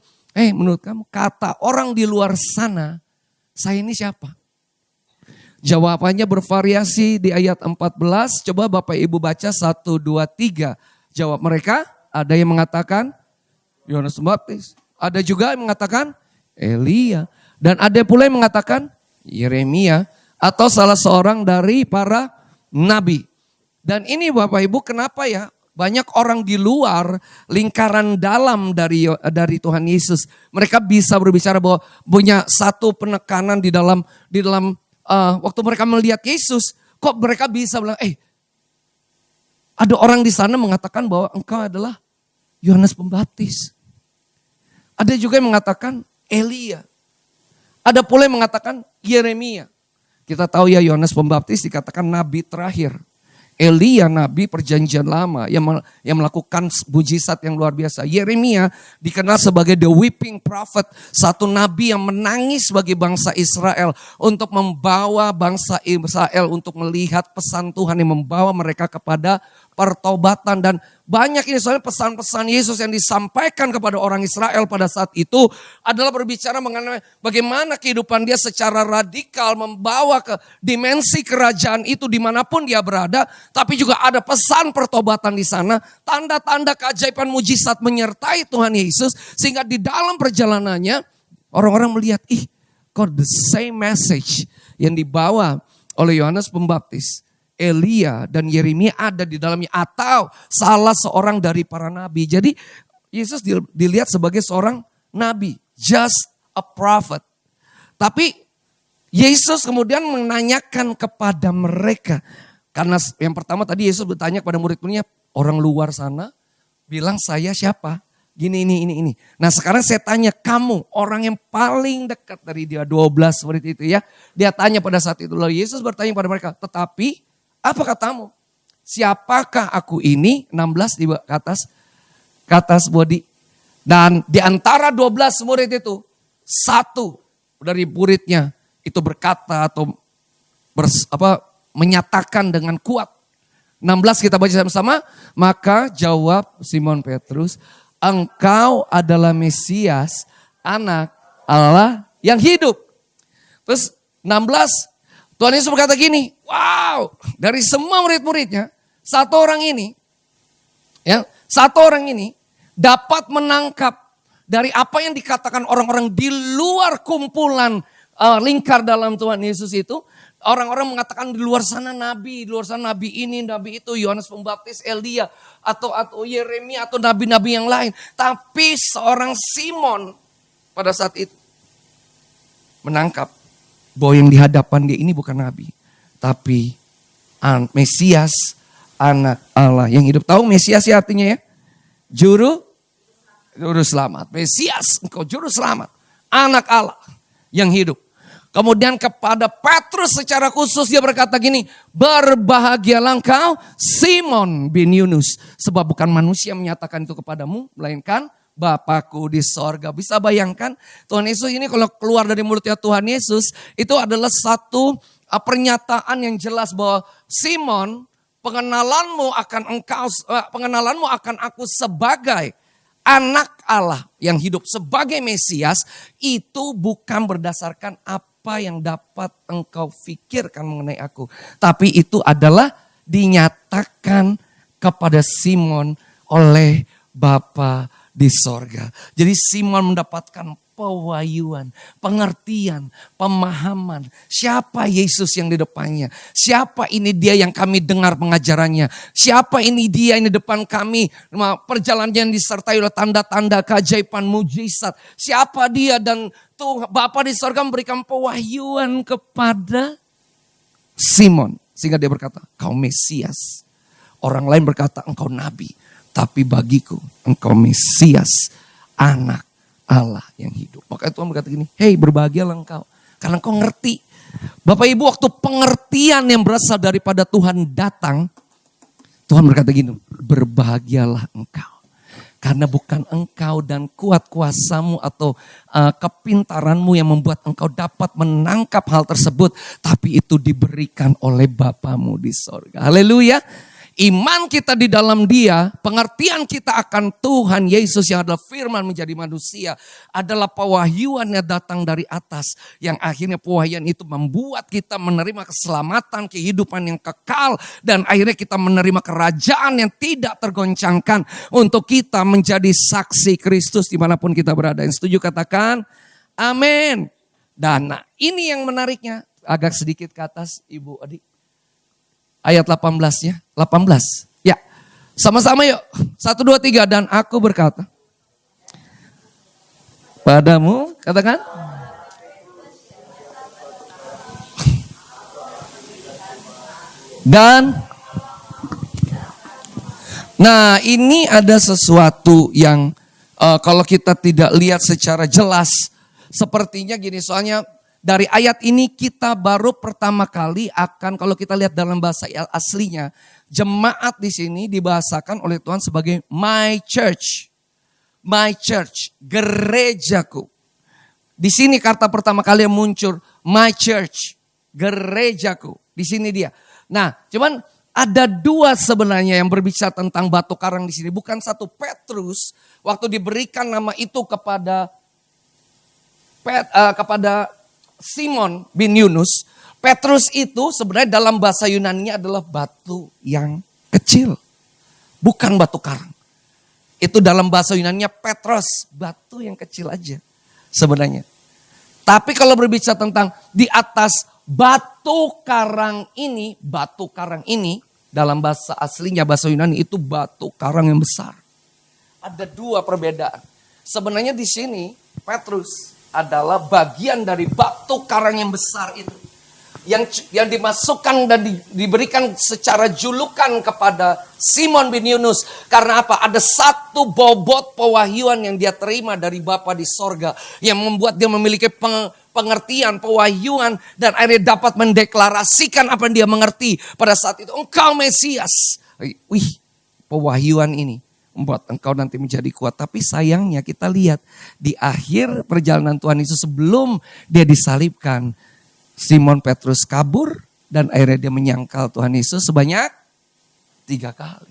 Menurut kamu kata orang di luar sana, saya ini siapa? Jawabannya bervariasi di ayat 14. Coba Bapak Ibu baca 1, 2, 3. Jawab mereka, ada yang mengatakan Yohanes Pembaptis. Ada juga yang mengatakan Elia. Dan ada pula yang mengatakan Yeremia. Atau salah seorang dari para nabi. Dan ini Bapak Ibu kenapa ya banyak orang di luar lingkaran dalam dari Tuhan Yesus. Mereka bisa berbicara bahwa punya satu penekanan di dalam waktu mereka melihat Yesus. Kok mereka bisa bilang ada orang di sana mengatakan bahwa engkau adalah Yohanes Pembaptis. Ada juga yang mengatakan Elia. Ada pula yang mengatakan Yeremia. Kita tahu ya Yohanes Pembaptis dikatakan nabi terakhir. Elia nabi perjanjian lama yang melakukan mujizat yang luar biasa. Yeremia dikenal sebagai the weeping prophet. Satu nabi yang menangis bagi bangsa Israel. Untuk membawa bangsa Israel untuk melihat pesan Tuhan yang membawa mereka kepada pertobatan. Dan banyak ini soalnya pesan-pesan Yesus yang disampaikan kepada orang Israel pada saat itu adalah berbicara mengenai bagaimana kehidupan dia secara radikal membawa ke dimensi kerajaan itu dimanapun dia berada. Tapi juga ada pesan pertobatan di sana, tanda-tanda keajaiban mujizat menyertai Tuhan Yesus. Sehingga di dalam perjalanannya orang-orang melihat, kok the same message yang dibawa oleh Yohanes Pembaptis, Elia dan Yeremia ada di dalamnya atau salah seorang dari para nabi. Jadi Yesus dilihat sebagai seorang nabi, just a prophet. Tapi Yesus kemudian menanyakan kepada mereka. Karena yang pertama tadi Yesus bertanya kepada murid-muridnya, orang luar sana bilang saya siapa? Gini, ini. Nah sekarang saya tanya kamu, orang yang paling dekat dari dia, 12 murid itu ya. Dia tanya pada saat itu, lalu Yesus bertanya pada mereka, tetapi apa katamu? Siapakah aku ini? 16 di atas body. Dan di antara 12 murid itu, satu dari muridnya itu berkata atau menyatakan dengan kuat. 16 kita baca sama-sama. Maka jawab Simon Petrus, engkau adalah Mesias, anak Allah yang hidup. Terus 16, Tuhan Yesus berkata gini, wow, dari semua murid-muridnya, satu orang ini dapat menangkap dari apa yang dikatakan orang-orang di luar kumpulan lingkar dalam Tuhan Yesus itu. Orang-orang mengatakan di luar sana nabi ini, nabi itu, Yohanes Pembaptis, Elia, atau Yeremia, atau nabi-nabi yang lain. Tapi seorang Simon pada saat itu menangkap bahwa yang di hadapan dia ini bukan nabi, tapi Mesias, anak Allah yang hidup. Tahu Mesias ya artinya ya? Juru selamat. Mesias, engkau juru selamat, anak Allah yang hidup. Kemudian kepada Petrus secara khusus dia berkata gini, berbahagialah engkau Simon bin Yunus, sebab bukan manusia menyatakan itu kepadamu, melainkan Bapakku di sorga. Bisa bayangkan Tuhan Yesus ini kalau keluar dari mulutnya Tuhan Yesus, itu adalah satu pernyataan yang jelas bahwa Simon, pengenalanmu akan aku sebagai anak Allah yang hidup, sebagai Mesias, itu bukan berdasarkan apa yang dapat engkau pikirkan mengenai aku. Tapi itu adalah dinyatakan kepada Simon oleh Bapa di sorga. Jadi Simon mendapatkan pewahyuan, pengertian, pemahaman. Siapa Yesus yang di depannya? Siapa ini dia yang kami dengar pengajarannya? Siapa ini dia yang di depan kami? Perjalanan yang disertai oleh tanda-tanda, keajaiban, mujizat. Siapa dia? Dan tuh Bapa di sorga memberikan pewahyuan kepada Simon. Sehingga dia berkata, kau Mesias. Orang lain berkata, engkau nabi. Tapi bagiku, engkau Mesias, anak Allah yang hidup. Maka Tuhan berkata gini, hei berbahagialah engkau. Karena engkau ngerti. Bapak Ibu, waktu pengertian yang berasal daripada Tuhan datang, Tuhan berkata gini, berbahagialah engkau. Karena bukan engkau dan kuat kuasamu atau kepintaranmu yang membuat engkau dapat menangkap hal tersebut. Tapi itu diberikan oleh Bapamu di sorga. Haleluya. Iman kita di dalam Dia, pengertian kita akan Tuhan Yesus yang adalah firman menjadi manusia, adalah pewahyuan yang datang dari atas. Yang akhirnya pewahyuan itu membuat kita menerima keselamatan, kehidupan yang kekal. Dan akhirnya kita menerima kerajaan yang tidak tergoncangkan. Untuk kita menjadi saksi Kristus dimanapun kita berada. Yang setuju katakan, amin. Dan ini yang menariknya, agak sedikit ke atas Ibu Adik. Ayat 18-nya, 18. Ya, sama-sama yuk. 1, 2, 3. Dan aku berkata padamu, katakan. Dan, nah ini ada sesuatu yang kalau kita tidak lihat secara jelas. Sepertinya gini, soalnya dari ayat ini kita baru pertama kali akan, kalau kita lihat dalam bahasa aslinya, jemaat di sini dibahasakan oleh Tuhan sebagai my church. My church, gerejaku. Di sini kata pertama kali yang muncul, my church, gerejaku. Di sini dia. Nah, cuman ada dua sebenarnya yang berbicara tentang batu karang di sini. Bukan satu. Petrus waktu diberikan nama itu kepada Simon bin Yunus, Petrus itu sebenarnya dalam bahasa Yunani-nya adalah batu yang kecil. Bukan batu karang. Itu dalam bahasa Yunani-nya Petros, batu yang kecil aja sebenarnya. Tapi kalau berbicara tentang di atas batu karang ini dalam bahasa aslinya, bahasa Yunani itu batu karang yang besar. Ada dua perbedaan. Sebenarnya di sini Petrus adalah bagian dari batu karang yang besar itu. Yang dimasukkan dan diberikan secara julukan kepada Simon bin Yunus. Karena apa? Ada satu bobot pewahyuan yang dia terima dari Bapa di sorga. Yang membuat dia memiliki pengertian, pewahyuan. Dan akhirnya dapat mendeklarasikan apa yang dia mengerti. Pada saat itu, engkau Mesias. Wih, pewahyuan ini membuat engkau nanti menjadi kuat. Tapi sayangnya kita lihat di akhir perjalanan Tuhan Yesus sebelum dia disalibkan. Simon Petrus kabur dan akhirnya dia menyangkal Tuhan Yesus sebanyak 3 kali.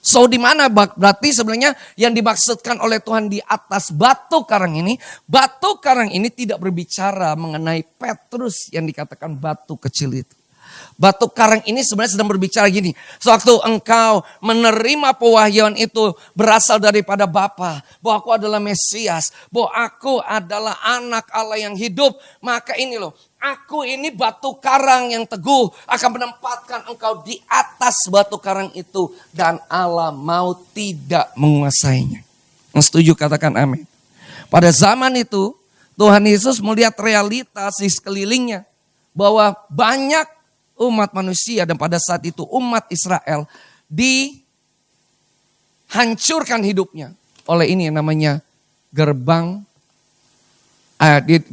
So di mana berarti sebenarnya yang dimaksudkan oleh Tuhan di atas batu karang ini tidak berbicara mengenai Petrus yang dikatakan batu kecil itu. Batu karang ini sebenarnya sedang berbicara gini. Sewaktu engkau menerima pewahyuan itu berasal daripada Bapa, bahwa aku adalah Mesias, bahwa aku adalah anak Allah yang hidup. Maka ini loh, aku ini batu karang yang teguh akan menempatkan engkau di atas batu karang itu. Dan Allah mau tidak menguasainya. Yang setuju katakan amin. Pada zaman itu Tuhan Yesus melihat realitas di sekelilingnya. Bahwa banyak umat manusia dan pada saat itu umat Israel dihancurkan hidupnya oleh ini yang namanya gerbang,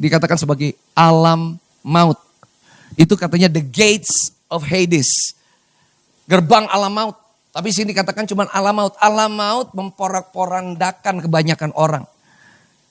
dikatakan sebagai alam maut. Itu katanya the gates of Hades. Gerbang alam maut. Tapi sini dikatakan cuma alam maut. Alam maut memporak-porandakan kebanyakan orang.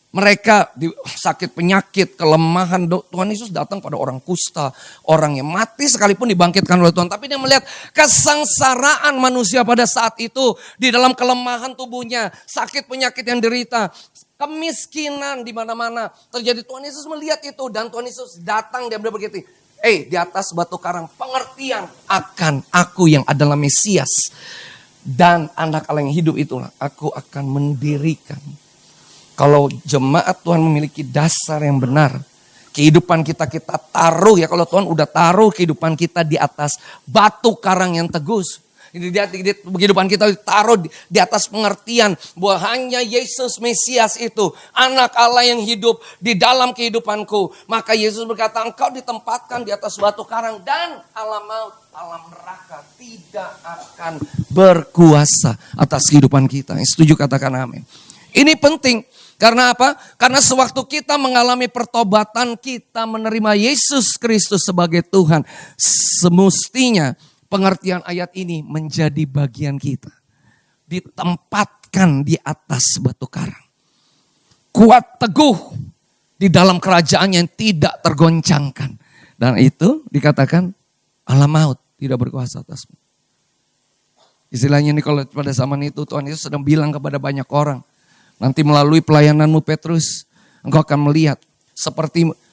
Mereka sakit penyakit, kelemahan. Tuhan Yesus datang pada orang kusta, orang yang mati sekalipun dibangkitkan oleh Tuhan. Tapi dia melihat kesengsaraan manusia pada saat itu di dalam kelemahan tubuhnya, sakit penyakit yang derita, kemiskinan di mana-mana terjadi. Tuhan Yesus melihat itu dan Tuhan Yesus datang, dia berkata, di atas batu karang pengertian akan aku yang adalah Mesias dan anak Allah yang hidup itulah aku akan mendirikan. Kalau jemaat Tuhan memiliki dasar yang benar, kehidupan kita taruh ya, kalau Tuhan udah taruh kehidupan kita di atas batu karang yang teguh. Kehidupan kita ditaruh di atas pengertian bahwa hanya Yesus Mesias itu anak Allah yang hidup di dalam kehidupanku. Maka Yesus berkata, engkau ditempatkan di atas batu karang dan alam maut, alam neraka tidak akan berkuasa atas kehidupan kita. Setuju katakan amin. Ini penting. Karena apa? Karena sewaktu kita mengalami pertobatan, kita menerima Yesus Kristus sebagai Tuhan. Semestinya pengertian ayat ini menjadi bagian kita. Ditempatkan di atas batu karang. Kuat teguh di dalam kerajaan yang tidak tergoncangkan. Dan itu dikatakan alam maut tidak berkuasa atasmu. Istilahnya ini kalau pada zaman itu Tuhan Yesus sedang bilang kepada banyak orang. Nanti melalui pelayananmu Petrus, engkau akan melihat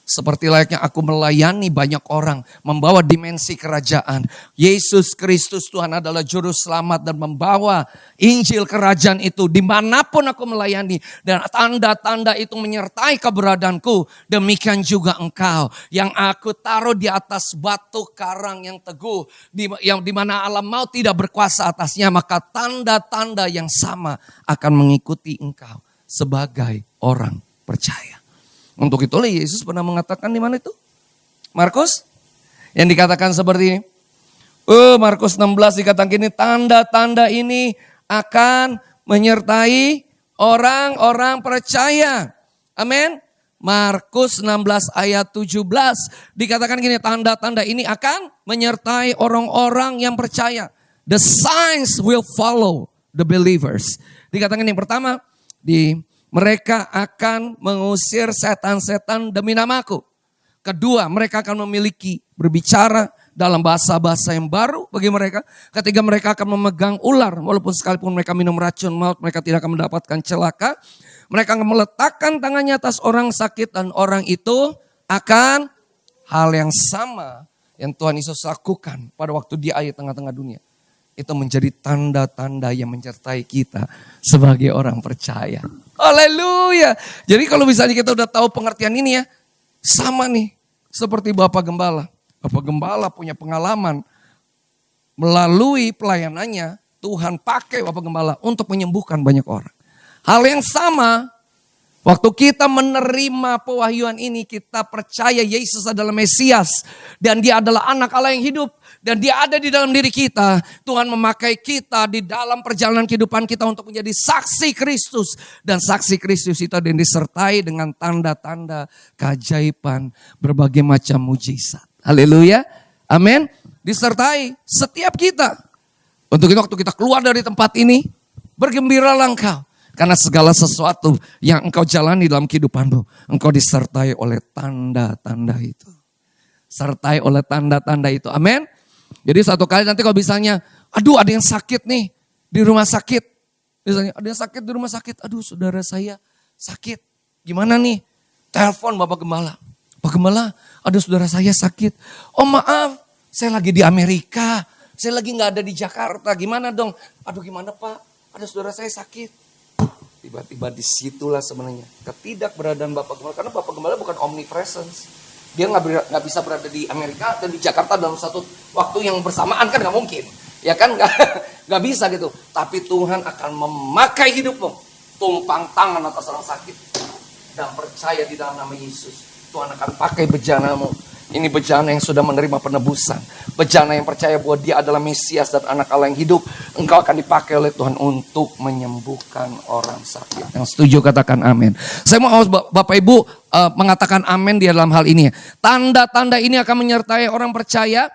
seperti layaknya aku melayani banyak orang, membawa dimensi kerajaan. Yesus Kristus Tuhan adalah juru selamat dan membawa Injil kerajaan itu dimanapun aku melayani. Dan tanda-tanda itu menyertai keberadaanku. Demikian juga engkau yang aku taruh di atas batu karang yang teguh. Di mana alam maut tidak berkuasa atasnya. Maka tanda-tanda yang sama akan mengikuti engkau sebagai orang percaya. Untuk itu Yesus pernah mengatakan di mana itu? Markus yang dikatakan seperti ini. Markus 16 dikatakan gini, tanda-tanda ini akan menyertai orang-orang percaya. Amin. Markus 16 ayat 17 dikatakan gini, tanda-tanda ini akan menyertai orang-orang yang percaya. The signs will follow the believers. Dikatakan yang pertama, mereka akan mengusir setan-setan demi namaku. Kedua, mereka akan memiliki berbicara dalam bahasa-bahasa yang baru bagi mereka. Ketiga, mereka akan memegang ular. Walaupun sekalipun mereka minum racun maut, mereka tidak akan mendapatkan celaka. Mereka akan meletakkan tangannya atas orang sakit dan orang itu akan hal yang sama yang Tuhan Yesus lakukan pada waktu dia di tengah-tengah dunia. Itu menjadi tanda-tanda yang menyertai kita sebagai orang percaya. Haleluya. Jadi kalau misalnya kita udah tahu pengertian ini ya, sama nih seperti Bapak Gembala. Bapak Gembala punya pengalaman melalui pelayanannya, Tuhan pakai Bapak Gembala untuk menyembuhkan banyak orang. Hal yang sama, waktu kita menerima pewahyuan ini, kita percaya Yesus adalah Mesias dan dia adalah anak Allah yang hidup. Dan dia ada di dalam diri kita. Tuhan memakai kita di dalam perjalanan kehidupan kita untuk menjadi saksi Kristus. Dan saksi Kristus itu ada yang disertai dengan tanda-tanda keajaiban, berbagai macam mujizat. Haleluya. Amin. Disertai setiap kita. Untuk itu waktu kita keluar dari tempat ini, bergembiralah engkau. Karena segala sesuatu yang engkau jalani dalam kehidupanmu, engkau disertai oleh tanda-tanda itu. disertai oleh tanda-tanda itu. Amin. Jadi satu kali nanti kalau misalnya, aduh ada yang sakit nih di rumah sakit. Misalnya ada yang sakit di rumah sakit, aduh saudara saya sakit. Gimana nih? Telepon Bapak Gembala. Pak Gembala, ada saudara saya sakit. Oh maaf, saya lagi di Amerika. Saya lagi gak ada di Jakarta. Gimana dong? Aduh gimana Pak? Ada saudara saya sakit. Tiba-tiba disitulah sebenarnya ketidakberadaan Bapak Gembala. Karena Bapak Gembala bukan omnipresence. Dia gak bisa berada di Amerika dan di Jakarta dalam satu waktu yang bersamaan, kan gak mungkin. Ya kan gak bisa gitu. Tapi Tuhan akan memakai hidupmu. Tumpang tangan atas orang sakit. Dan percaya di dalam nama Yesus. Tuhan akan pakai bejanamu. Ini bejana yang sudah menerima penebusan. Bejana yang percaya bahwa dia adalah Mesias dan anak Allah yang hidup. Engkau akan dipakai oleh Tuhan untuk menyembuhkan orang sakit. Yang setuju katakan amin. Saya mau Bapak Ibu mengatakan amin di dalam hal ini. Tanda-tanda ini akan menyertai orang percaya.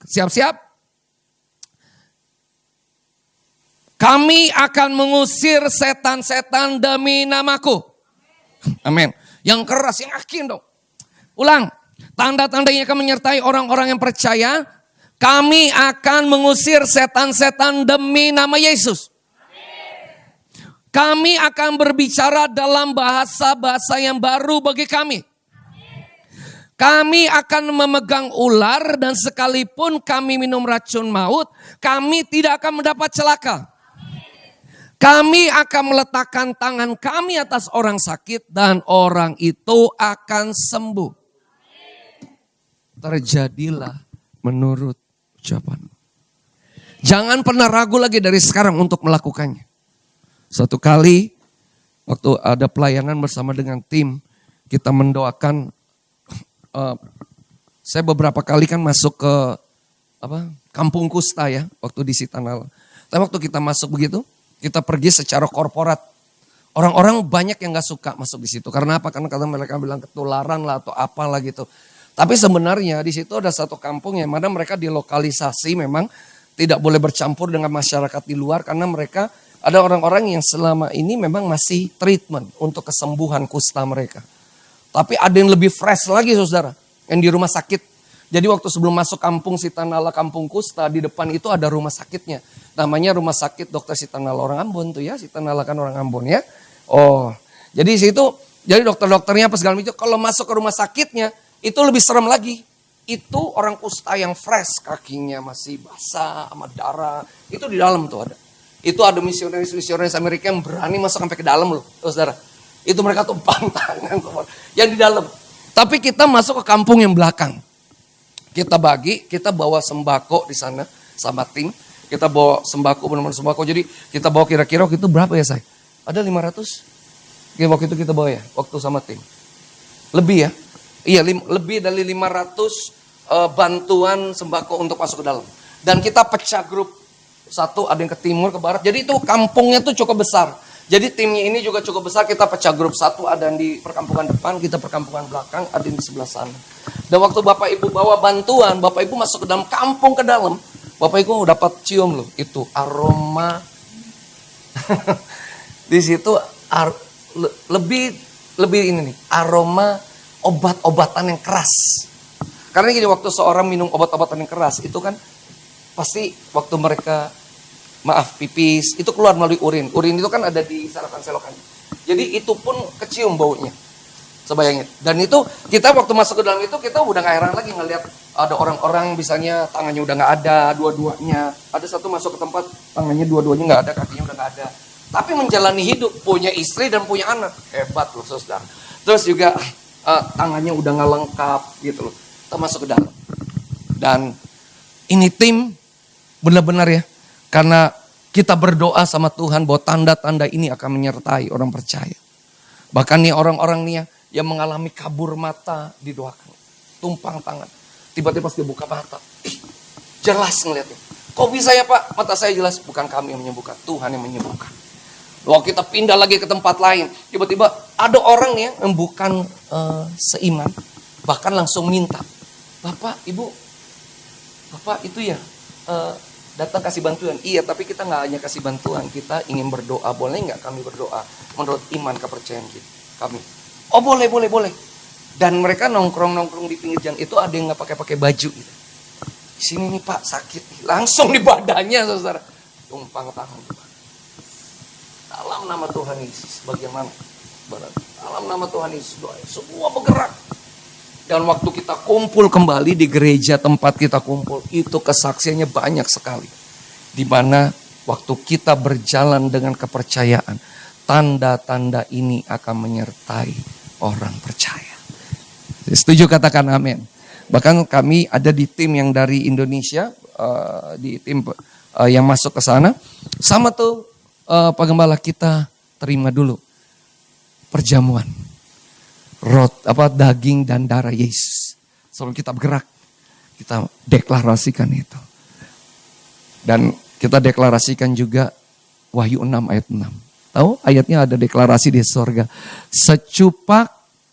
Siap-siap. Kami akan mengusir setan-setan demi namaku. Amin. Yang keras, yang yakin dong. Ulang. Tanda-tanda ini akan menyertai orang-orang yang percaya. Kami akan mengusir setan-setan demi nama Yesus. Kami akan berbicara dalam bahasa-bahasa yang baru bagi kami. Kami akan memegang ular dan sekalipun kami minum racun maut, kami tidak akan mendapat celaka. Kami akan meletakkan tangan kami atas orang sakit dan orang itu akan sembuh. Terjadilah menurut ucapan. Jangan pernah ragu lagi dari sekarang untuk melakukannya. Satu kali waktu ada pelayanan bersama dengan tim, kita mendoakan. Saya beberapa kali kan masuk ke Kampung Kusta ya, waktu di Sitanala. Tapi waktu kita masuk begitu, kita pergi secara korporat. Orang-orang banyak yang gak suka masuk di situ. Karena apa? Karena mereka bilang ketularan lah atau apalah gitu. Tapi sebenarnya di situ ada satu kampung yang mana mereka dilokalisasi memang tidak boleh bercampur dengan masyarakat di luar. Karena mereka ada orang-orang yang selama ini memang masih treatment untuk kesembuhan kusta mereka. Tapi ada yang lebih fresh lagi saudara, yang di rumah sakit. Jadi waktu sebelum masuk kampung Sitanala, kampung kusta, di depan itu ada rumah sakitnya. Namanya Rumah Sakit Dr. Sitanala orang Ambon tuh ya, Sitanala kan orang Ambon ya. Oh, jadi situ, jadi dokter-dokternya apa segala macam. Kalau masuk ke rumah sakitnya, itu lebih serem lagi. Itu orang kusta yang fresh, kakinya masih basah sama darah. Itu di dalam tuh ada. Itu ada misionaris Amerika yang berani masuk sampai ke dalam loh, saudara. Itu mereka tuh pantangan yang di dalam. Tapi kita masuk ke kampung yang belakang. Kita bagi, kita bawa sembako di sana sama tim. Kita bawa sembako, benar-benar sembako. Jadi kita bawa kira-kira waktu itu berapa ya say? Ada 500? Ya, waktu itu kita bawa ya, waktu sama tim. Lebih ya? Iya, lebih dari 500 bantuan sembako untuk masuk ke dalam. Dan kita pecah grup. Satu ada yang ke timur, ke barat. Jadi itu kampungnya tuh cukup besar. Jadi timnya ini juga cukup besar, kita pecah grup. Satu ada yang di perkampungan depan, kita perkampungan belakang, ada yang di sebelah sana. Dan waktu Bapak Ibu bawa bantuan, Bapak Ibu masuk ke dalam kampung ke dalam, Bapak Ibu dapat cium loh, itu aroma. Di situ lebih ini nih, aroma obat-obatan yang keras. Karena gini, waktu seorang minum obat-obatan yang keras, itu kan pasti waktu mereka pipis, itu keluar melalui urin. Urin itu kan ada di saluran selokan. Jadi itu pun kecium baunya. Sebayangin. Dan itu kita waktu masuk ke dalam itu kita udah gak heran lagi ngeliat ada orang-orang misalnya tangannya udah gak ada, dua-duanya. Ada satu masuk ke tempat tangannya dua-duanya gak ada, kakinya udah gak ada. Tapi menjalani hidup, punya istri dan punya anak. Hebat loh saudara. Terus juga tangannya udah gak lengkap gitu loh. Kita masuk ke dalam. Dan ini tim benar-benar ya. Karena kita berdoa sama Tuhan bahwa tanda-tanda ini akan menyertai orang percaya. Bahkan nih orang-orang nih yang mengalami kabur mata didoakan. Tumpang tangan. Tiba-tiba pas dia buka mata. Jelas ngeliatnya. Kok bisa ya Pak? Mata saya jelas. Bukan kami yang menyembuhkan. Tuhan yang menyembuhkan. Waktu kita pindah lagi ke tempat lain. Tiba-tiba ada orang nih yang bukan seiman. Bahkan langsung minta. Bapak, Ibu. Bapak itu ya. Datang kasih bantuan. Iya, tapi kita nggak hanya kasih bantuan. Kita ingin berdoa. Boleh nggak kami berdoa? Menurut iman kepercayaan kita. Kami. Oh boleh. Dan mereka nongkrong-nongkrong di pinggir jalan itu ada yang nggak pakai baju gitu. Di sini nih Pak sakit nih. Langsung di badannya saudara. Tumpang tangan. Dalam nama Tuhan Yesus. Bagaimana? Dalam nama Tuhan Yesus doa. Semua bergerak. Dan waktu kita kumpul kembali di gereja tempat kita kumpul. Itu kesaksiannya banyak sekali. Di mana waktu kita berjalan dengan kepercayaan. Tanda-tanda ini akan menyertai orang percaya. Setuju katakan amin. Bahkan kami ada di tim yang dari Indonesia, di tim yang masuk ke sana. Sama tuh Pak Gembala, kita terima dulu perjamuan. Daging dan darah Yesus. Sebelum kita bergerak, kita deklarasikan itu. Dan kita deklarasikan juga Wahyu 6 ayat 6. Tahu ayatnya ada deklarasi di sorga. Secupak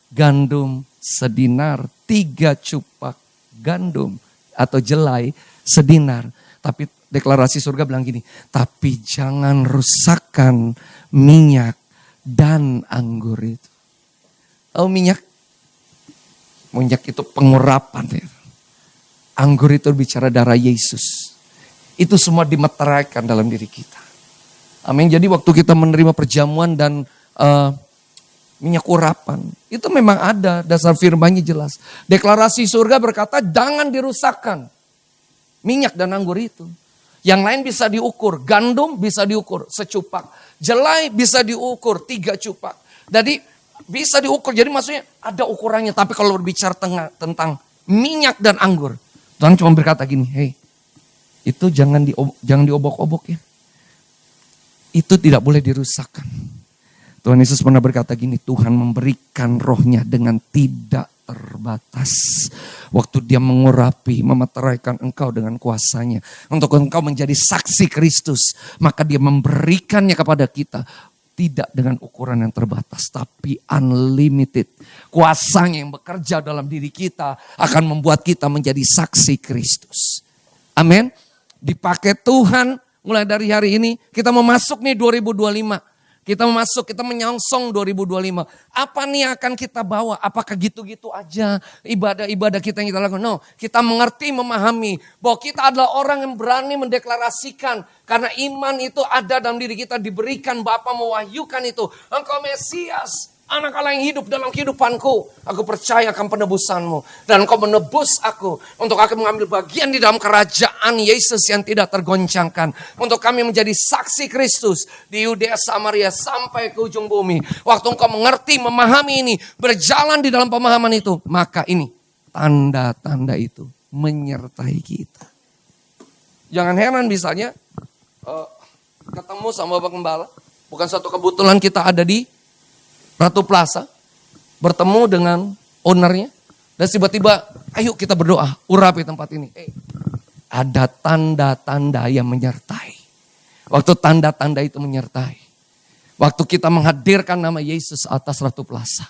gandum sedinar, 3 cupak gandum atau jelai sedinar. Tapi deklarasi surga bilang gini, tapi jangan rusakkan minyak dan anggur itu. Tahu minyak? Minyak itu pengurapan. Ya. Anggur itu bicara darah Yesus. Itu semua dimeteraikan dalam diri kita. Amin. Jadi waktu kita menerima perjamuan dan minyak urapan. Itu memang ada, dasar firman-Nya jelas. Deklarasi surga berkata jangan dirusakkan minyak dan anggur itu. Yang lain bisa diukur, gandum bisa diukur secupak. Jelai bisa diukur 3 cupak. Jadi bisa diukur, jadi maksudnya ada ukurannya. Tapi kalau berbicara tentang minyak dan anggur, Tuhan cuma berkata gini, hey itu jangan diobok-obok ya. Itu tidak boleh dirusakkan. Tuhan Yesus pernah berkata gini, Tuhan memberikan rohnya dengan tidak terbatas. Waktu dia mengurapi, memeteraikan engkau dengan kuasanya. Untuk engkau menjadi saksi Kristus. Maka dia memberikannya kepada kita. Tidak dengan ukuran yang terbatas, tapi unlimited. Kuasanya yang bekerja dalam diri kita akan membuat kita menjadi saksi Kristus. Amin. Dipakai Tuhan mulai dari hari ini. Kita mau masuk nih 2025. Kita menyongsong 2025. Apa nih akan kita bawa? Apakah gitu-gitu aja ibadah-ibadah kita yang kita lakukan? No, kita mengerti, memahami bahwa kita adalah orang yang berani mendeklarasikan. Karena iman itu ada dalam diri kita, diberikan Bapa mewahyukan itu. Engkau Mesias, Anak Allah yang hidup dalam kehidupanku. Aku percaya akan penebusanmu. Dan engkau menebus aku. Untuk aku mengambil bagian di dalam kerajaan Yesus yang tidak tergoncangkan. Untuk kami menjadi saksi Kristus. Di Yudea Samaria sampai ke ujung bumi. Waktu engkau mengerti, memahami ini. Berjalan di dalam pemahaman itu. Maka ini tanda-tanda itu menyertai kita. Jangan heran misalnya. Ketemu sama Bapak Gembala. Bukan satu kebetulan kita ada di Ratu Plaza, bertemu dengan ownernya, dan tiba-tiba, ayo kita berdoa, urapi tempat ini. Ada tanda-tanda yang menyertai. Waktu tanda-tanda itu menyertai. Waktu kita menghadirkan nama Yesus atas Ratu Plaza.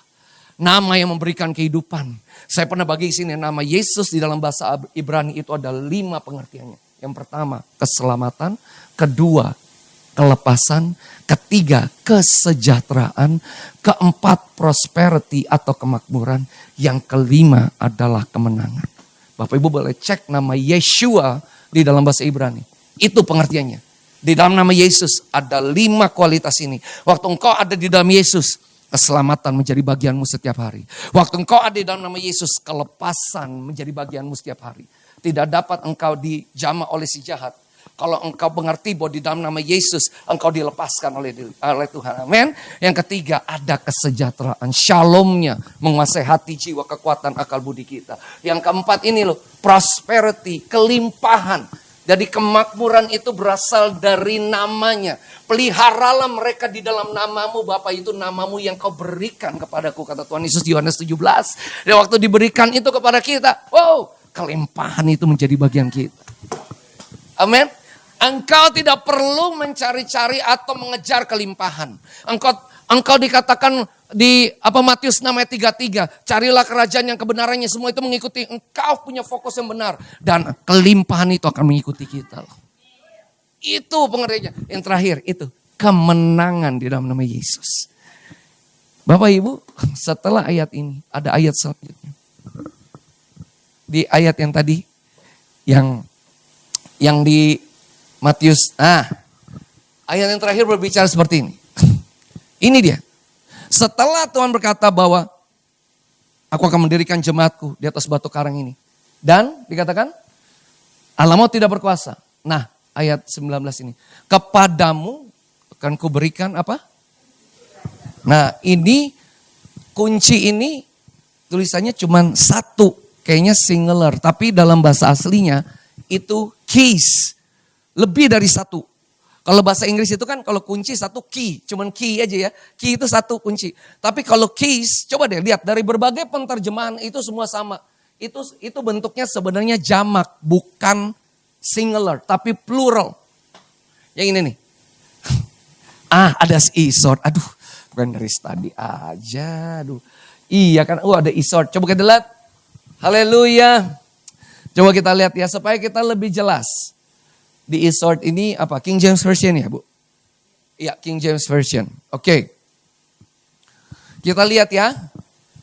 Nama yang memberikan kehidupan. Saya pernah bagi sini nama Yesus di dalam bahasa Ibrani itu ada 5 pengertiannya. Yang pertama, keselamatan. Kedua, kelepasan. Ketiga, kesejahteraan. Keempat, prosperity atau kemakmuran. Yang kelima adalah kemenangan. Bapak Ibu boleh cek nama Yeshua di dalam bahasa Ibrani. Itu pengertiannya. Di dalam nama Yesus ada 5 kualitas ini. Waktu engkau ada di dalam Yesus, keselamatan menjadi bagianmu setiap hari. Waktu engkau ada di dalam nama Yesus, kelepasan menjadi bagianmu setiap hari. Tidak dapat engkau dijamah oleh si jahat. Kalau engkau mengerti bahwa di dalam nama Yesus engkau dilepaskan oleh Tuhan. Amin. Yang ketiga ada kesejahteraan. Shalomnya menguasai hati, jiwa, kekuatan, akal budi kita. Yang keempat ini loh, prosperity, kelimpahan. Jadi kemakmuran itu berasal dari namanya. Peliharalah mereka di dalam namamu. Bapa, itu namamu yang kau berikan kepadaku. Kata Tuhan Yesus di Yohanes 17. Dan waktu diberikan itu kepada kita. Wow, kelimpahan itu menjadi bagian kita. Amin. Engkau tidak perlu mencari-cari atau mengejar kelimpahan. Engkau dikatakan di Matius 6 ayat 33. Carilah kerajaan yang kebenarannya, semua itu mengikuti. Engkau punya fokus yang benar. Dan kelimpahan itu akan mengikuti kita. Itu pengertiannya. Yang terakhir itu kemenangan di dalam nama Yesus. Bapak Ibu, setelah ayat ini ada ayat selanjutnya. Di ayat yang tadi, yang di Matius, ayat yang terakhir berbicara seperti ini. Ini dia. Setelah Tuhan berkata bahwa aku akan mendirikan jemaatku di atas batu karang ini. Dan dikatakan Allah maut tidak berkuasa. Nah, ayat 19 ini. Kepadamu akan kuberikan apa? Nah, ini kunci ini tulisannya cuma satu. Kayaknya singular. Tapi dalam bahasa aslinya itu keys. Lebih dari satu. Kalau bahasa Inggris itu kan kalau kunci satu key. Cuman key aja ya. Key itu satu kunci. Tapi kalau keys, coba deh lihat. Dari berbagai penterjemahan itu semua sama. Itu bentuknya sebenarnya jamak. Bukan singular. Tapi plural. Yang ini nih. Ada e-sword. Aduh. Bukan dari tadi aja. Aduh. Iya kan. Ada e-sword. Coba kita lihat. Haleluya. Coba kita lihat ya. Supaya kita lebih jelas. Di e-sword ini apa? King James Version ya Bu? Iya King James Version. Oke. Kita lihat ya.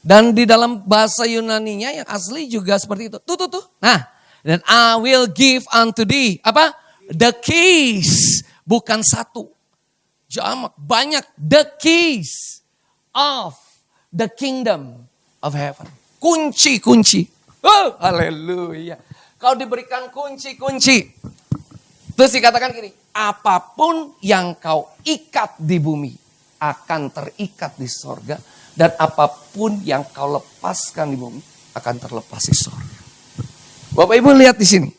Dan di dalam bahasa Yunaninya yang asli juga seperti itu. Tuh. Nah. Dan I will give unto thee. Apa? The keys. Bukan satu. Jamak. Banyak. The keys of the kingdom of heaven. Kunci-kunci. Oh haleluya. Kau diberikan kunci-kunci. Terus dikatakan gini, apapun yang kau ikat di bumi akan terikat di sorga. Dan apapun yang kau lepaskan di bumi akan terlepas di sorga. Bapak Ibu lihat di sini.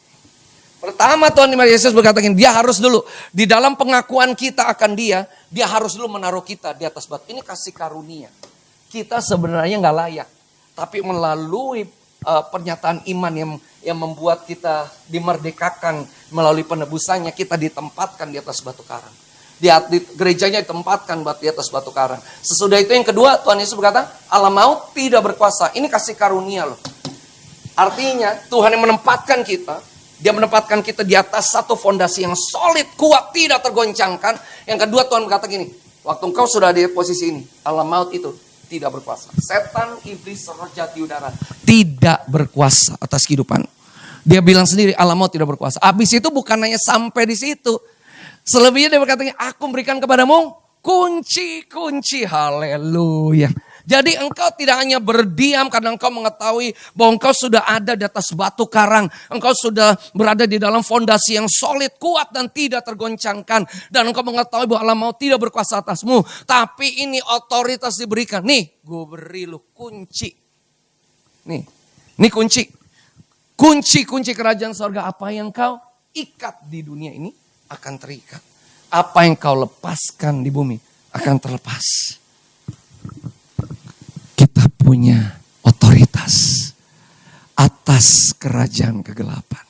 Pertama Tuhan Yesus berkata gini, dia harus dulu. Di dalam pengakuan kita akan dia harus dulu menaruh kita di atas batu. Ini kasih karunia. Kita sebenarnya gak layak. Tapi melalui pernyataan iman yang membuat kita dimerdekakan melalui penebusannya, kita ditempatkan di atas batu karang. Di gerejanya ditempatkan di atas batu karang. Sesudah itu yang kedua Tuhan Yesus berkata, Allah maut tidak berkuasa. Ini kasih karunia loh. Artinya Tuhan yang menempatkan kita, dia menempatkan kita di atas satu fondasi yang solid, kuat, tidak tergoncangkan. Yang kedua Tuhan berkata gini, waktu engkau sudah di posisi ini, Allah maut itu tidak berkuasa. Setan, iblis, roh jahat di udara tidak berkuasa atas kehidupan. Dia bilang sendiri Allah maut tidak berkuasa. Habis itu bukan hanya sampai di situ. Selebihnya dia berkata, aku memberikan kepadamu kunci-kunci. Haleluya. Jadi engkau tidak hanya berdiam karena engkau mengetahui bahwa engkau sudah ada di atas batu karang. Engkau sudah berada di dalam fondasi yang solid, kuat dan tidak tergoncangkan. Dan engkau mengetahui bahwa Allah maut tidak berkuasa atasmu. Tapi ini otoritas diberikan. Nih, gue beri lu kunci. Nih kunci. Kunci-kunci kerajaan sorga. Apa yang kau ikat di dunia ini akan terikat. Apa yang kau lepaskan di bumi akan terlepas. Kita punya otoritas atas kerajaan kegelapan.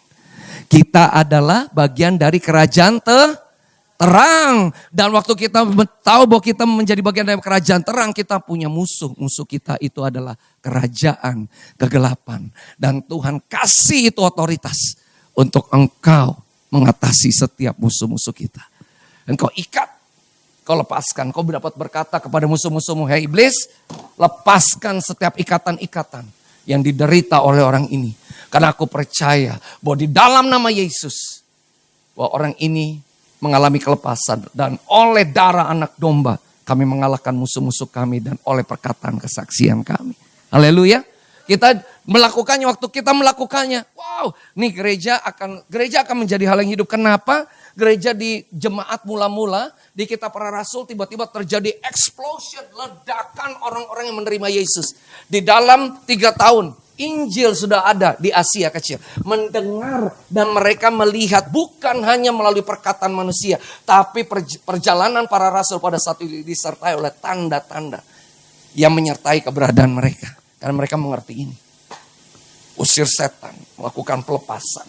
Kita adalah bagian dari kerajaan terang. Dan waktu kita tahu bahwa kita menjadi bagian dari kerajaan terang, kita punya musuh. Musuh kita itu adalah kerajaan kegelapan. Dan Tuhan kasih itu otoritas untuk engkau mengatasi setiap musuh-musuh kita. Dan kau ikat. Kau lepaskan, kau dapat berkata kepada musuh-musuhmu, hei iblis, lepaskan setiap ikatan-ikatan yang diderita oleh orang ini. Karena aku percaya bahwa di dalam nama Yesus, bahwa orang ini mengalami kelepasan. Dan oleh darah anak domba, kami mengalahkan musuh-musuh kami dan oleh perkataan kesaksian kami. Haleluya. Kita melakukannya, waktu kita melakukannya, wow, nih gereja akan menjadi hal yang hidup. Kenapa? Gereja di jemaat mula-mula, di kita para rasul tiba-tiba terjadi explosion, ledakan orang-orang yang menerima Yesus. Di dalam 3 tahun, Injil sudah ada di Asia kecil. Mendengar dan mereka melihat bukan hanya melalui perkataan manusia, tapi perjalanan para rasul pada saat itu disertai oleh tanda-tanda yang menyertai keberadaan mereka. Karena mereka mengerti ini. Usir setan, melakukan pelepasan.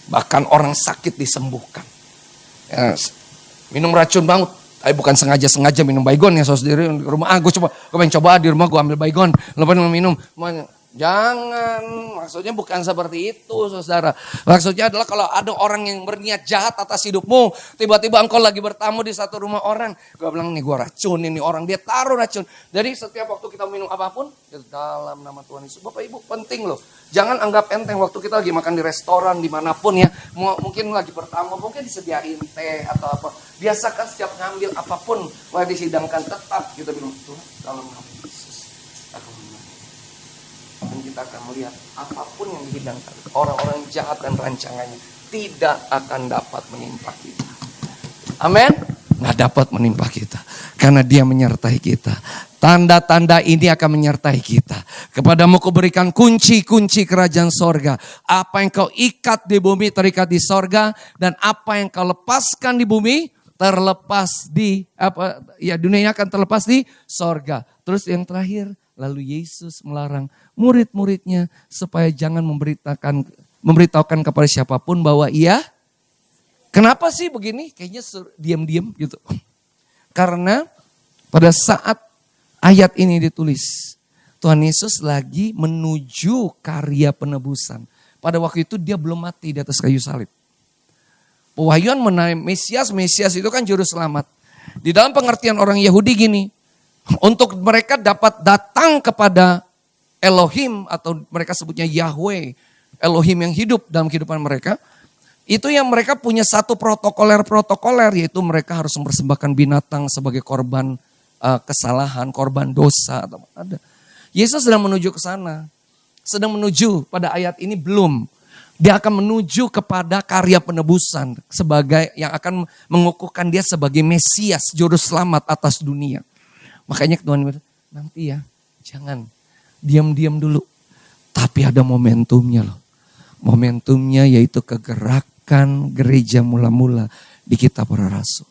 Bahkan orang sakit disembuhkan. Minum racun banget. Bukan sengaja minum baygon ya saudara di rumah. Gue pengen coba di rumah gue ambil baygon. Lepas minum. Jangan, maksudnya bukan seperti itu saudara. Maksudnya adalah kalau ada orang yang berniat jahat atas hidupmu, tiba-tiba engkau lagi bertamu di satu rumah orang. Gue bilang nih gue racunin nih orang, dia taruh racun. Jadi setiap waktu kita minum apapun, dalam nama Tuhan Yesus. Bapak Ibu penting loh, jangan anggap enteng waktu kita lagi makan di restoran dimanapun ya. Mungkin lagi bertamu, mungkin disediain teh atau apa. Biasakan setiap ngambil apapun, mulai disidangkan tetap kita bilang Tuhan dalam nama Yesus. Dan kita akan melihat apapun yang dihidangkan, orang-orang jahat dan rancangannya tidak akan dapat menimpa kita. Amin. Nggak dapat menimpa kita karena Dia menyertai kita. Tanda-tanda ini akan menyertai kita. Kepadamu kuberikan kunci-kunci kerajaan sorga. Apa yang kau ikat di bumi terikat di sorga, dan apa yang kau lepaskan di bumi terlepas di dunia ini akan terlepas di sorga. Terus yang terakhir, lalu Yesus melarang murid-muridnya supaya jangan memberitahukan kepada siapapun bahwa ia. Kenapa sih begini? Kayaknya diam-diam gitu. Karena pada saat ayat ini ditulis, Tuhan Yesus lagi menuju karya penebusan. Pada waktu itu dia belum mati di atas kayu salib. Pewahyuan mengenai Mesias itu kan juru selamat. Di dalam pengertian orang Yahudi gini, untuk mereka dapat datang kepada Elohim atau mereka sebutnya Yahweh, Elohim yang hidup dalam kehidupan mereka, itu yang mereka punya satu protokoler, yaitu mereka harus mempersembahkan binatang sebagai korban kesalahan, korban dosa atau ada. Yesus sedang menuju ke sana. Sedang menuju pada ayat ini belum. Dia akan menuju kepada karya penebusan sebagai yang akan mengukuhkan dia sebagai Mesias, juru selamat atas dunia. Makanya Tuhan bilang, nanti ya, jangan diam-diam dulu. Tapi ada momentumnya loh. Momentumnya yaitu kegerakan gereja mula-mula di kitab para rasul.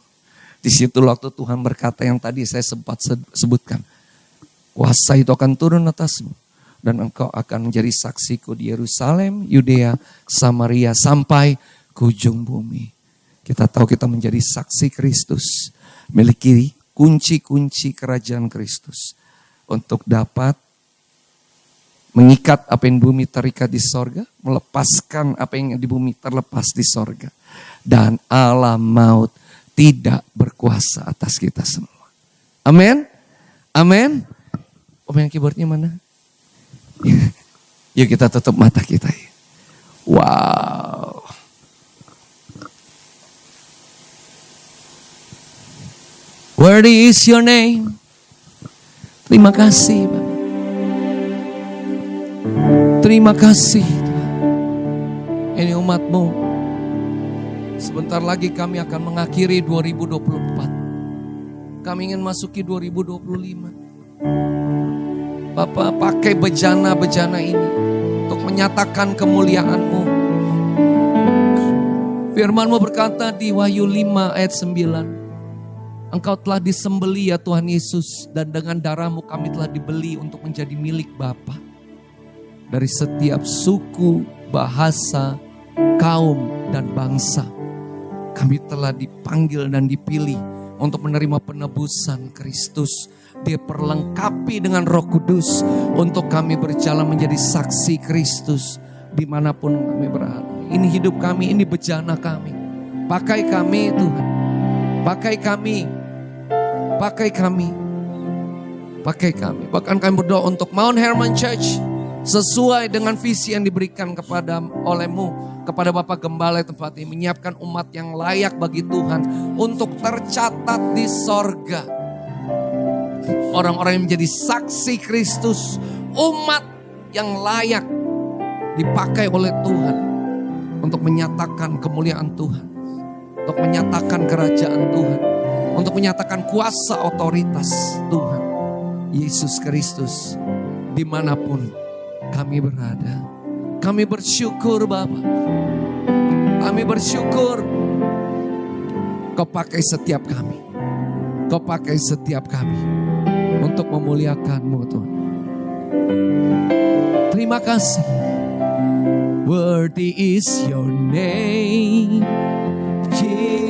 Di situ waktu Tuhan berkata yang tadi saya sempat sebutkan. Kuasa itu akan turun atasmu. Dan engkau akan menjadi saksiku di Yerusalem, Yudea, Samaria, sampai ke ujung bumi. Kita tahu kita menjadi saksi Kristus. Memiliki kunci-kunci kerajaan Kristus. Untuk dapat mengikat apa yang di bumi terikat di sorga. Melepaskan apa yang di bumi terlepas di sorga. Dan alam maut tidak berkuasa atas kita semua. Amin. Amin. Pemain keyboardnya mana? Yuk kita tutup mata kita. Wow. Worthy is your name. Terima kasih Bapak. Terima kasih Tuhan. Ini umat-Mu. Sebentar lagi kami akan mengakhiri 2024. Kami ingin masuki 2025. Bapak pakai bejana-bejana ini untuk menyatakan kemuliaan-Mu. Firman-Mu berkata di Wahyu 5 ayat 9. Engkau telah disembeli ya Tuhan Yesus, dan dengan darah-Mu kami telah dibeli untuk menjadi milik Bapa. Dari setiap suku, bahasa, kaum, dan bangsa. Kami telah dipanggil dan dipilih untuk menerima penebusan Kristus. Dia perlengkapi dengan Roh Kudus untuk kami berjalan menjadi saksi Kristus dimanapun kami berada. Ini hidup kami, ini bejana kami. Pakai kami Tuhan. Pakai kami. Pakai kami. Pakai kami. Bahkan kami berdoa untuk Mount Hermon Church sesuai dengan visi yang diberikan oleh-Mu kepada Bapak Gembala tempat ini, menyiapkan umat yang layak bagi Tuhan untuk tercatat di sorga. Orang-orang yang menjadi saksi Kristus, umat yang layak dipakai oleh Tuhan untuk menyatakan kemuliaan Tuhan, untuk menyatakan kerajaan Tuhan, untuk menyatakan kuasa otoritas Tuhan Yesus Kristus dimanapun kami berada. Kami bersyukur Bapa. Kami bersyukur Kau pakai setiap kami. Kau pakai setiap kami untuk memuliakan-Mu Tuhan. Terima kasih. Worthy is your name, Jesus.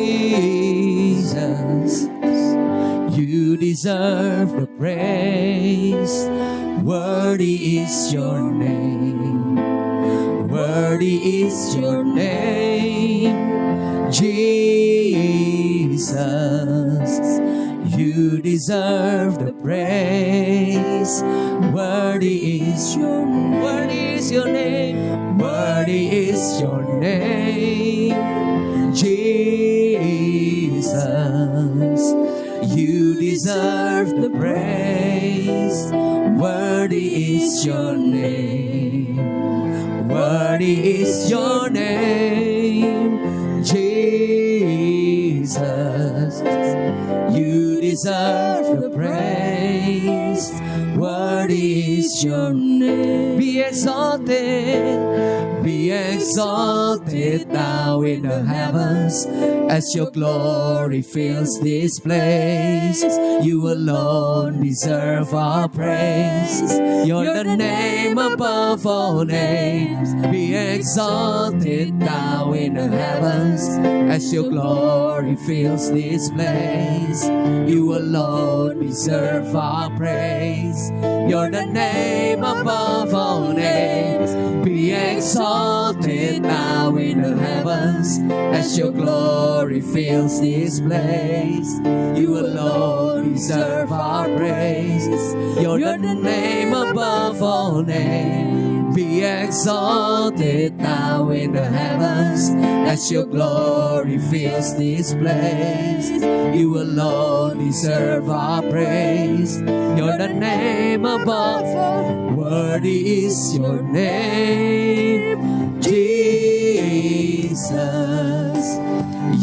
You deserve the praise. Worthy is your name. Worthy is your name, Jesus. You deserve the praise. Worthy is your name. Worthy is your name, Jesus. You deserve the praise. Worthy is your name. Worthy is your name, Jesus. You deserve the praise. Worthy is your name. Be exalted now in the heavens as your glory fills this place. You alone deserve our praise. You're the name above all names. Be exalted now in the heavens as your glory fills this place. You alone deserve our praise. You're the name above all names. Be exalted now in the heavens as your glory fills this place. You alone deserve our praise. You're the name above all names. Be exalted now in the heavens as your glory fills this place. You alone deserve our praise. You're the name above all. Worthy is your name, Jesus.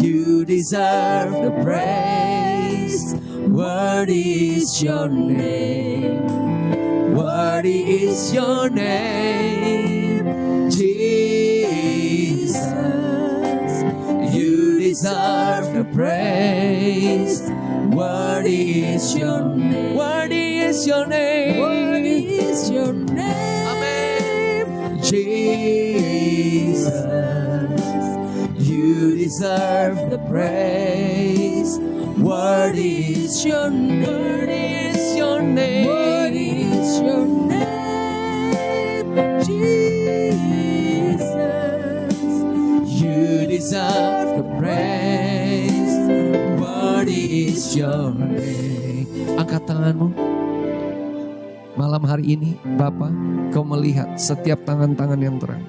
You deserve the praise. Worthy is your name. Worthy is your name, Jesus. You deserve the praise. Worthy is your name. Worthy is your name. Worthy is your name. Amen. Jesus. You deserve the praise. Worthy is your name. Worthy is your name. Worthy is your name, Jesus. You deserve the praise. Worthy is your name. Angkat tanganmu. Malam hari ini, Bapa, Kau melihat setiap tangan-tangan yang terang.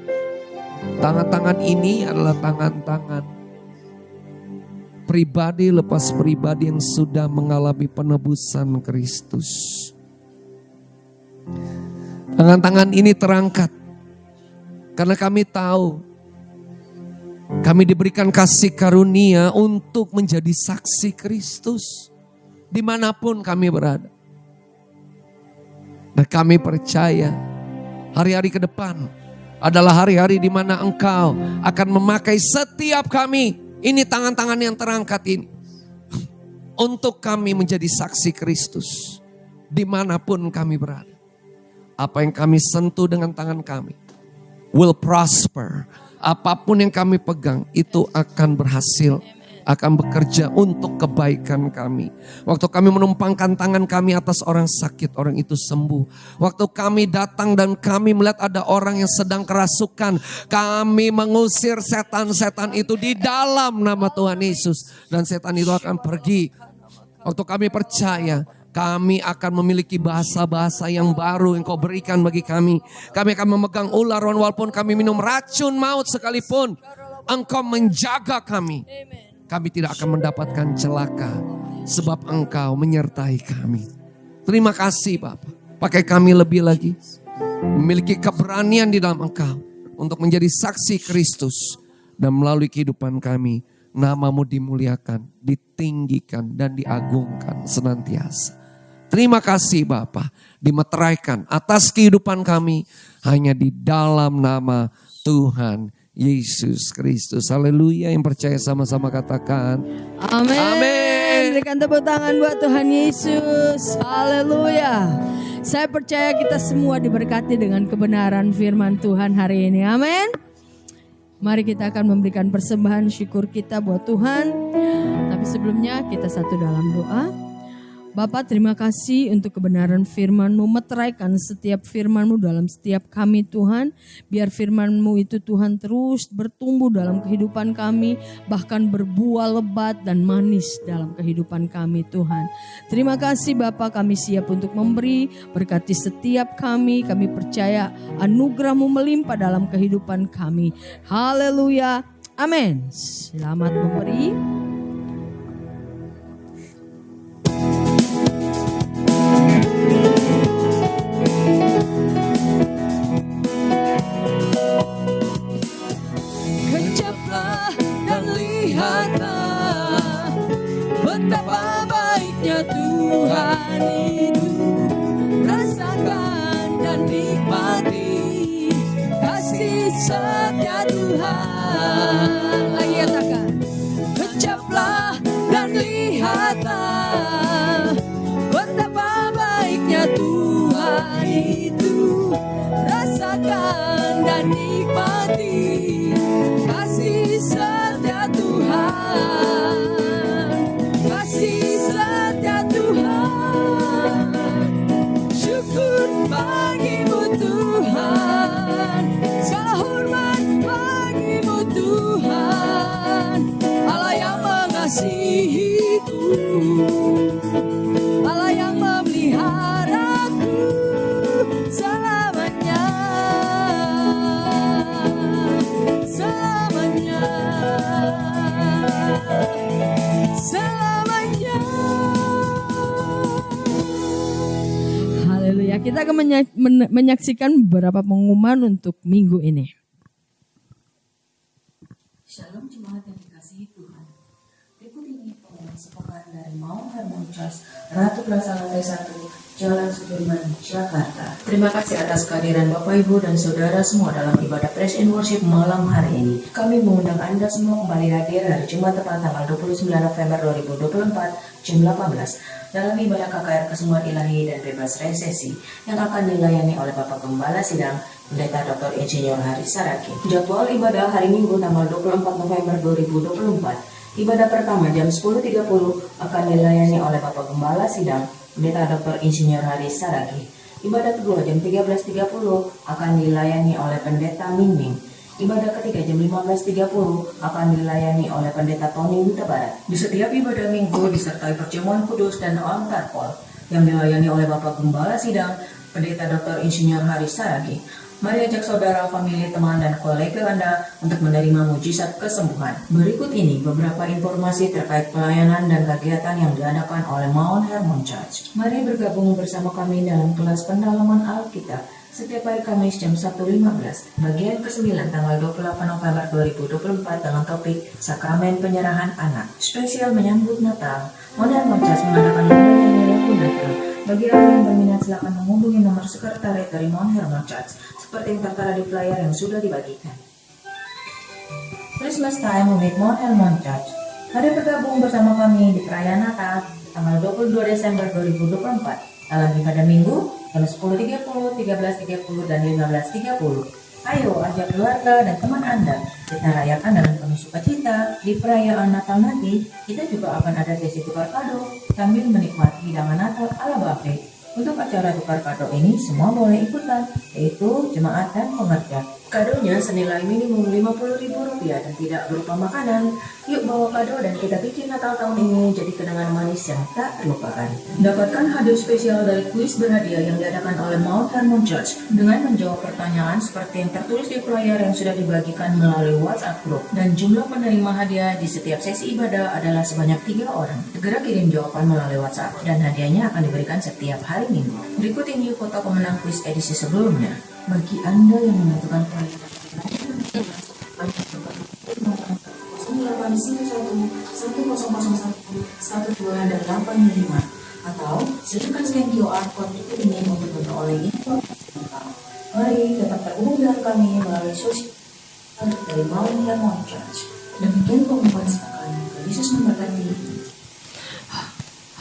Tangan-tangan ini adalah tangan-tangan pribadi lepas pribadi yang sudah mengalami penebusan Kristus. Tangan-tangan ini terangkat karena kami tahu kami diberikan kasih karunia untuk menjadi saksi Kristus dimanapun kami berada. Dan kami percaya hari-hari ke depan adalah hari-hari di mana Engkau akan memakai setiap kami. Ini tangan-tangan yang terangkat ini. Untuk kami menjadi saksi Kristus. Dimanapun kami berada. Apa yang kami sentuh dengan tangan kami will prosper. Apapun yang kami pegang itu akan berhasil. Akan bekerja untuk kebaikan kami. Waktu kami menumpangkan tangan kami atas orang sakit, orang itu sembuh. Waktu kami datang dan kami melihat ada orang yang sedang kerasukan, kami mengusir setan-setan itu di dalam nama Tuhan Yesus. Dan setan itu akan pergi. Waktu kami percaya, kami akan memiliki bahasa-bahasa yang baru yang Kau berikan bagi kami. Kami akan memegang ular walaupun kami minum racun maut sekalipun. Engkau menjaga kami. Kami tidak akan mendapatkan celaka sebab Engkau menyertai kami. Terima kasih Bapak. Pakai kami lebih lagi. Memiliki keberanian di dalam Engkau. Untuk menjadi saksi Kristus. Dan melalui kehidupan kami. Nama-Mu dimuliakan, ditinggikan dan diagungkan senantiasa. Terima kasih Bapa. Dimeteraikan atas kehidupan kami. Hanya di dalam nama Tuhan Yesus Kristus. Haleluya. Yang percaya sama-sama katakan amin. Amin. Berikan tepuk tangan buat Tuhan Yesus. Haleluya. Saya percaya kita semua diberkati dengan kebenaran firman Tuhan hari ini. Amin. Mari kita akan memberikan persembahan syukur kita buat Tuhan. Tapi sebelumnya kita satu dalam doa. Bapa, terima kasih untuk kebenaran firman-Mu, meteraikan setiap firman-Mu dalam setiap kami Tuhan. Biar firman-Mu itu Tuhan terus bertumbuh dalam kehidupan kami, bahkan berbuah lebat dan manis dalam kehidupan kami Tuhan. Terima kasih Bapa, kami siap untuk memberi, berkati setiap kami percaya anugerah-Mu melimpah dalam kehidupan kami. Haleluya, amin. Selamat memberi. Betapa baiknya Tuhan itu, rasakan dan nikmati kasih setia Tuhan. Lagi katakan, kecaplah dan lihatlah betapa baiknya Tuhan itu, rasakan dan nikmati kasih setia Tuhan. Kasih setia Tuhan, syukur bagimu Tuhan, segala hormat bagimu Tuhan, Allah yang mengasihiku, Allah yang memeliharaku selamanya, selamanya, selamanya. Haleluya. Kita akan menyaksikan beberapa pengumuman untuk minggu ini. Shalom jemaat yang dikasihi Tuhan. Berikut ini pengumuman sepekan dari Mount Hermon Church, Ratu Plaza Lantai 1, Jalan Sudirman, Jakarta. Terima kasih atas kehadiran Bapak Ibu dan Saudara semua dalam ibadah Praise and Worship malam hari ini. Kami mengundang Anda semua kembali hadir hari Jumat tepat tanggal 29 November 2024 jam 18 dalam ibadah KKR Kesembuhan Ilahi dan Bebas Resesi yang akan dilayani oleh Bapak Gembala Sidang Pendeta Dr. Insinyur Haris Saragi. Jadwal ibadah hari Minggu tanggal 24 November 2024. Ibadah pertama jam 10.30 akan dilayani oleh Bapak Gembala Sidang Pendeta Dr. Insinyur Haris Saragi. Ibadah kedua jam 13.30 akan dilayani oleh Pendeta Mingming. Ibadah ketiga jam 15.30 akan dilayani oleh Pendeta Tony Huta Barat. Di setiap ibadah minggu disertai perjamuan kudus dan altar call yang dilayani oleh Bapak Gembala Sidang Pendeta Dr. Insinyur Haris Saragi. Mari ajak saudara, famili, teman, dan kolega Anda untuk menerima mujizat kesembuhan. Berikut ini beberapa informasi terkait pelayanan dan kegiatan yang diadakan oleh Mount Hermon Church. Mari bergabung bersama kami dalam kelas pendalaman Alkitab setiap hari Kamis jam 1.15. Bagian ke-9 tanggal 28 November 2024 dengan topik Sakramen Penyerahan Anak. Spesial menyambut Natal, Mount Hermon Church mengadakan lomba nyanyi lagu Natal. Bagi Anda yang berminat silakan menghubungi nomor sekretariat dari Mount Hermon Church seperti yang tertera di flyer yang sudah dibagikan. Christmas Time with Mount Hermon Church. Mari bergabung bersama kami di perayaan Natal tanggal 22 Desember 2024 dalam ibadah Minggu jam 10.30, 13.30, dan 15.30. Ayo ajak keluarga dan teman Anda. Kita rayakan dengan penuh sukacita. Di perayaan Natal nanti, kita juga akan ada sesi tukar kado sambil menikmati hidangan Natal ala buffet. Untuk acara tukar kado ini, semua boleh ikutan, yaitu jemaat dan pengerja. Kadonya senilai minimum Rp50.000 dan tidak berupa makanan. Yuk bawa kado dan kita bikin Natal tahun ini jadi kenangan manis yang tak terlupakan. Dapatkan hadiah spesial dari kuis berhadiah yang diadakan oleh Mount Hermon Church dengan menjawab pertanyaan seperti yang tertulis di flyer yang sudah dibagikan melalui WhatsApp group. Dan jumlah penerima hadiah di setiap sesi ibadah adalah sebanyak 3 orang. Segera kirim jawaban melalui WhatsApp dan hadiahnya akan diberikan setiap hari Minggu. Berikut ini foto pemenang kuis edisi sebelumnya. Bagi Anda yang membutuhkan proyek 0891-1001-12 dan 85 atau silakan scan QR code berikut ini untuk memperoleh informasi lengkap. Mari dapat terhubung dengan kami melalui sosial dari Mount Hermon Church. Demikian pengumuman sepekan. Yesus memberkati.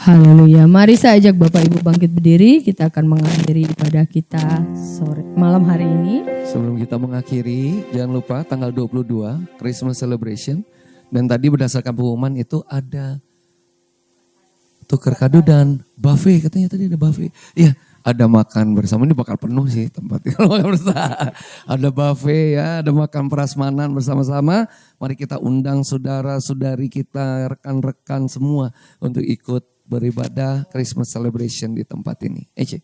Haleluya. Mari saya ajak Bapak Ibu bangkit berdiri. Kita akan mengakhiri ibadah kita malam hari ini. Sebelum kita mengakhiri, jangan lupa tanggal 22 Christmas Celebration. Dan tadi berdasarkan pengumuman itu ada tukar kado dan buffet, katanya tadi ada buffet. Iya, ada makan bersama, ini bakal penuh sih tempatnya kalau makan bersama. Ada buffet ya, ada makan prasmanan bersama-sama. Mari kita undang saudara-saudari kita, rekan-rekan semua untuk ikut beribadah Christmas celebration di tempat ini. Ece.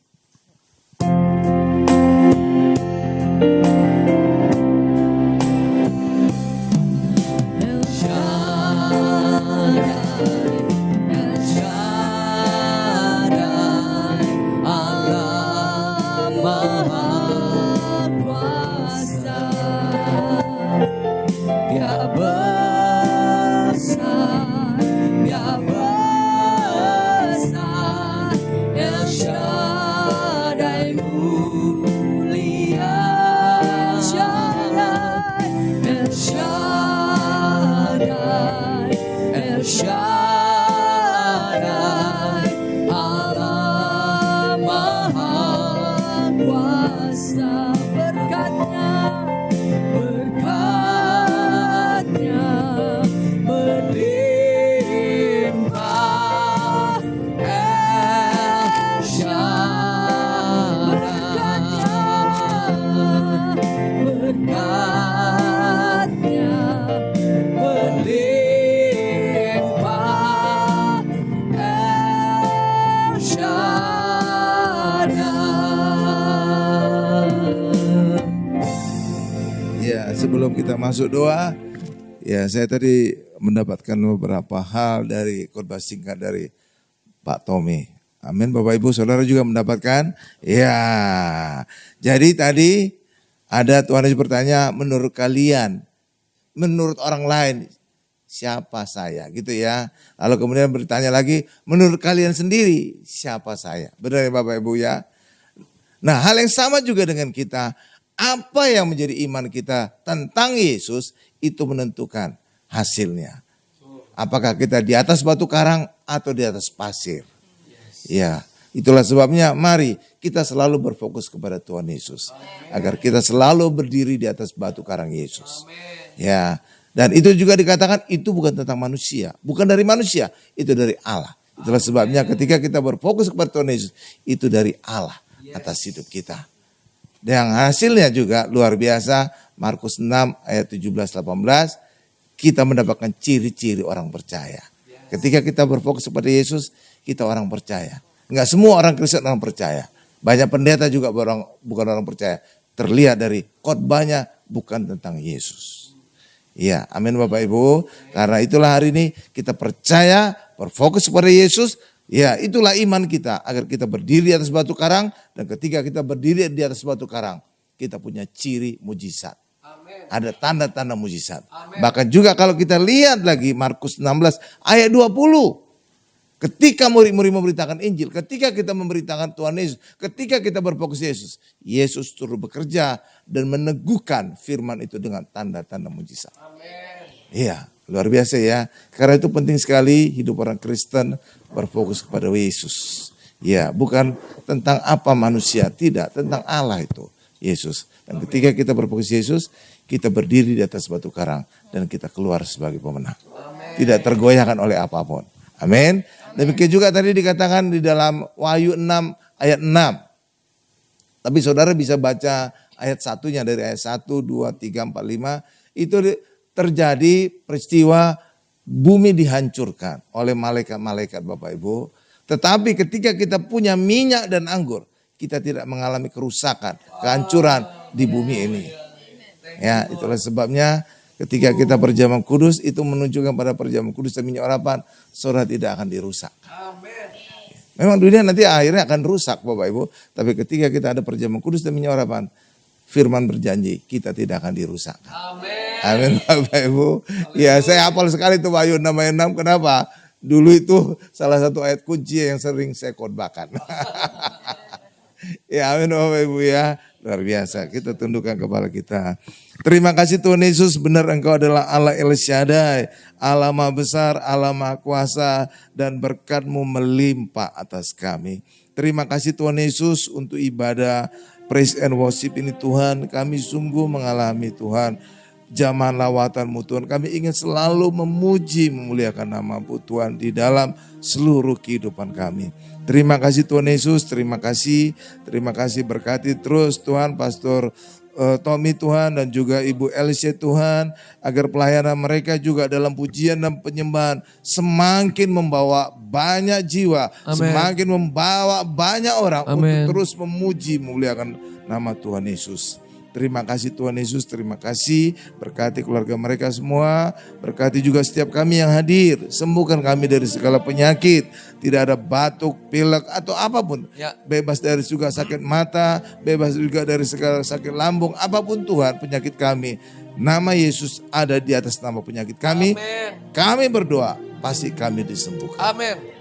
Sebelum kita masuk doa, ya saya tadi mendapatkan beberapa hal dari khotbah singkat dari Pak Tommy. Amin, Bapak Ibu Saudara juga mendapatkan? Ya, jadi tadi ada Tuhan Yesus bertanya, menurut kalian, menurut orang lain, siapa saya? Gitu ya. Lalu kemudian bertanya lagi, menurut kalian sendiri, siapa saya? Benar ya Bapak Ibu ya? Nah, hal yang sama juga dengan kita. Apa yang menjadi iman kita tentang Yesus itu menentukan hasilnya. Apakah kita di atas batu karang atau di atas pasir. Ya, itulah sebabnya mari kita selalu berfokus kepada Tuhan Yesus. Agar kita selalu berdiri di atas batu karang Yesus. Ya, dan itu juga dikatakan itu bukan tentang manusia. Bukan dari manusia, itu dari Allah. Itulah sebabnya ketika kita berfokus kepada Tuhan Yesus, itu dari Allah atas hidup kita. Dan hasilnya juga luar biasa, Markus 6 ayat 17-18, kita mendapatkan ciri-ciri orang percaya. Ketika kita berfokus kepada Yesus, kita orang percaya. Enggak semua orang Kristen orang percaya. Banyak pendeta juga bukan orang percaya. Terlihat dari khotbahnya bukan tentang Yesus. Iya, amin Bapak Ibu. Karena itulah hari ini kita percaya, berfokus kepada Yesus. Ya, itulah iman kita agar kita berdiri di atas batu karang, dan ketika kita berdiri di atas batu karang, kita punya ciri mujizat. Amen. Ada tanda-tanda mujizat. Amen. Bahkan juga kalau kita lihat lagi Markus 16 ayat 20. Ketika murid-murid memberitakan Injil, ketika kita memberitakan Tuhan Yesus, ketika kita berfokus Yesus, Yesus turut bekerja dan meneguhkan firman itu dengan tanda-tanda mujizat. Amen. Iya, luar biasa ya. Karena itu penting sekali hidup orang Kristen berfokus kepada Yesus. Ya, bukan tentang apa manusia, tidak, tentang Allah itu, Yesus. Dan ketika kita berfokus Yesus, kita berdiri di atas batu karang dan kita keluar sebagai pemenang. Tidak tergoyahkan oleh apapun. Amin. Demikian juga tadi dikatakan di dalam Wahyu 6 ayat 6. Tapi saudara bisa baca ayat satunya dari ayat 1, 2, 3, 4, 5. Itu terjadi peristiwa bumi dihancurkan oleh malaikat-malaikat Bapak Ibu. Tetapi ketika kita punya minyak dan anggur, kita tidak mengalami kerusakan, kehancuran di bumi ini. Ya, itulah sebabnya ketika kita berjamaah kudus itu menunjukkan pada perjamuan kudus dan minyak urapan, saudara tidak akan dirusak. Memang dunia nanti akhirnya akan rusak Bapak Ibu, tapi ketika kita ada perjamuan kudus dan minyak urapan, firman berjanji kita tidak akan dirusak. Amin Bapak Ibu. Ya, saya hafal sekali itu Wahyu 6 ayat 6. Kenapa? Dulu itu salah satu ayat kunci yang sering saya khotbahkan. Ya, amin Bapak Ibu ya. Luar biasa. Kita tundukkan kepala kita. Terima kasih Tuhan Yesus, benar Engkau adalah Allah El Shaddai, Allah Maha Besar, Allah Maha Kuasa, dan berkat-Mu melimpah atas kami. Terima kasih Tuhan Yesus untuk ibadah praise and worship ini Tuhan. Kami sungguh mengalami Tuhan jamaah lawatan-Mu Tuhan. Kami ingin selalu memuji, memuliakan nama-Mu Tuhan di dalam seluruh kehidupan kami. Terima kasih Tuhan Yesus, terima kasih berkati terus Tuhan Pastor Tommy Tuhan dan juga Ibu Elsie Tuhan, agar pelayanan mereka juga dalam pujian dan penyembahan semakin membawa banyak jiwa, semakin membawa banyak orang untuk terus memuji, memuliakan nama Tuhan Yesus. Terima kasih Tuhan Yesus, terima kasih, berkati keluarga mereka semua, berkati juga setiap kami yang hadir, sembuhkan kami dari segala penyakit, tidak ada batuk, pilek atau apapun, bebas dari juga sakit mata, bebas juga dari segala sakit lambung, apapun Tuhan penyakit kami, nama Yesus ada di atas nama penyakit kami. Kami berdoa, pasti kami disembuhkan.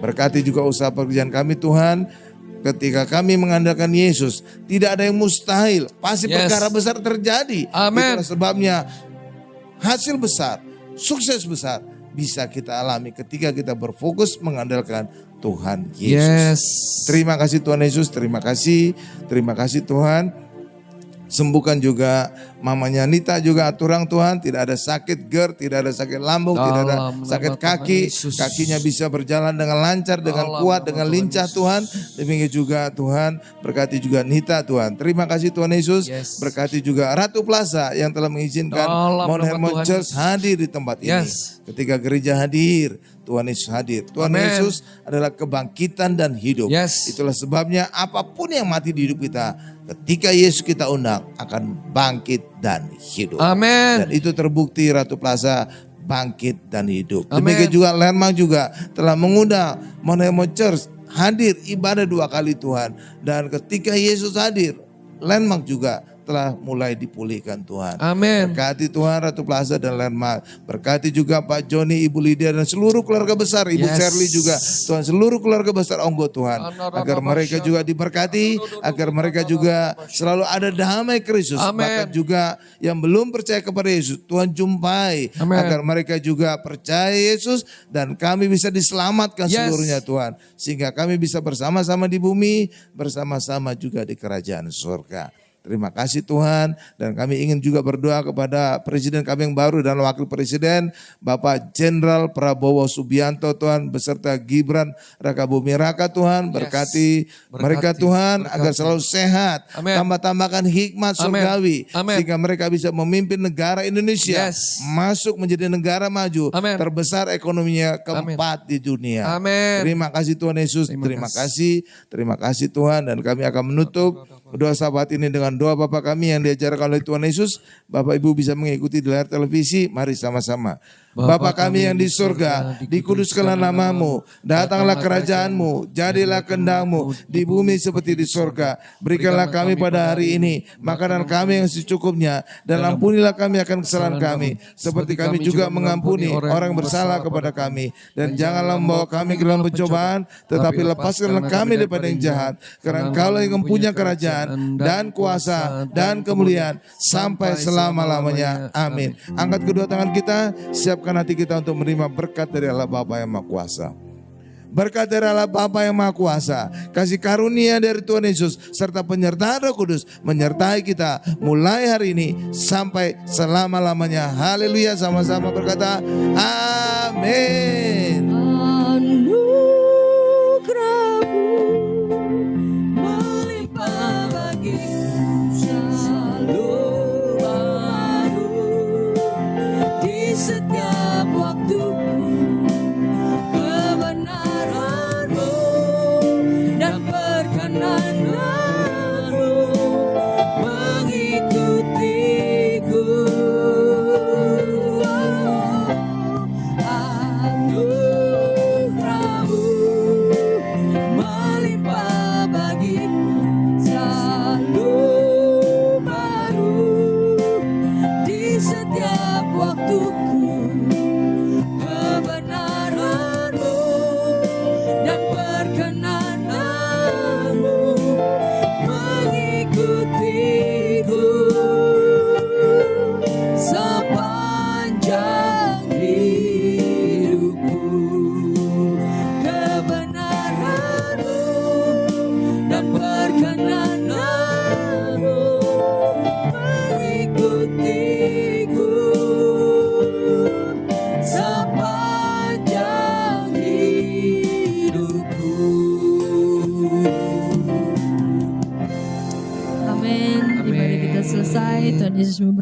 Berkati juga usaha pekerjaan kami Tuhan. Ketika kami mengandalkan Yesus, tidak ada yang mustahil. Pasti perkara besar terjadi. Itulah sebabnya hasil besar, sukses besar bisa kita alami ketika kita berfokus mengandalkan Tuhan Yesus. Terima kasih Tuhan Yesus, terima kasih Tuhan. Sembuhkan juga mamanya Nita juga aturang Tuhan, tidak ada sakit GERD, tidak ada sakit lambung, tidak ada sakit kaki, kakinya bisa berjalan dengan lancar, dengan kuat, dengan lincah Tuhan. Demikian juga Tuhan, berkati juga Nita Tuhan. Terima kasih Tuhan Yesus, berkati juga Ratu Plaza yang telah mengizinkan Mount Hermon Church hadir di tempat ini. Ketika gereja hadir, Tuhan Yesus hadir. Tuhan Yesus adalah kebangkitan dan hidup. Itulah sebabnya apapun yang mati di hidup kita, ketika Yesus kita undang akan bangkit dan hidup. Dan itu terbukti Ratu Plaza bangkit dan hidup. Demikian juga Landmark juga telah mengundang Mount Hermon Church hadir ibadah 2 kali Tuhan. Dan ketika Yesus hadir, Landmark juga telah mulai dipulihkan Tuhan. Berkati Tuhan Ratu Plaza dan Landmark. Berkati juga Pak Joni, Ibu Lydia dan seluruh keluarga besar, Ibu Shirley juga. Tuhan seluruh keluarga besar Onggo Tuhan. Agar mereka juga diberkati, agar mereka juga selalu ada damai Kristus. Bahkan juga yang belum percaya kepada Yesus, Tuhan jumpai. Agar mereka juga percaya Yesus dan kami bisa diselamatkan seluruhnya Tuhan. Sehingga kami bisa bersama-sama di bumi, bersama-sama juga di kerajaan surga. Terima kasih Tuhan, dan kami ingin juga berdoa kepada Presiden kami yang baru dan Wakil Presiden Bapak Jenderal Prabowo Subianto Tuhan, beserta Gibran Rakabuming Raka Tuhan. Berkati mereka Tuhan agar selalu sehat, tambah-tambahkan hikmat surgawi, sehingga mereka bisa memimpin negara Indonesia masuk menjadi negara maju, terbesar ekonominya keempat di dunia. Terima kasih Tuhan Yesus, terima kasih Tuhan, dan kami akan menutup doa sahabat ini dengan doa Bapa kami yang diajarkan oleh Tuhan Yesus. Bapak Ibu bisa mengikuti di layar televisi, mari sama-sama. Bapa kami yang di surga, dikuduskanlah namamu, datanglah kerajaanmu, jadilah kehendakmu di bumi seperti di surga. Berikanlah kami pada hari ini makanan kami yang secukupnya, dan ampunilah kami akan kesalahan kami, seperti kami juga mengampuni orang bersalah kepada kami. Dan janganlah membawa kami ke dalam pencobaan, tetapi lepaskanlah kami daripada yang jahat. Karena Engkaulah yang mempunyai kerajaan dan kuasa dan kemuliaan sampai selama-lamanya. Amin. Angkat kedua tangan kita, siapkan hati kita untuk menerima berkat dari Allah Bapa yang Maha Kuasa. Berkat dari Allah Bapa yang Maha Kuasa, kasih karunia dari Tuhan Yesus, serta penyertaan Roh Kudus menyertai kita mulai hari ini sampai selama-lamanya. Haleluya, sama-sama berkata amin. Setiap waktu kebenaran-Mu dan perkenan-Mu mengikutiku. Anugerah-Mu melimpah bagiku, selalu baru di setiap waktuku.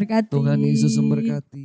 memberkati. Tuhan Yesus memberkati.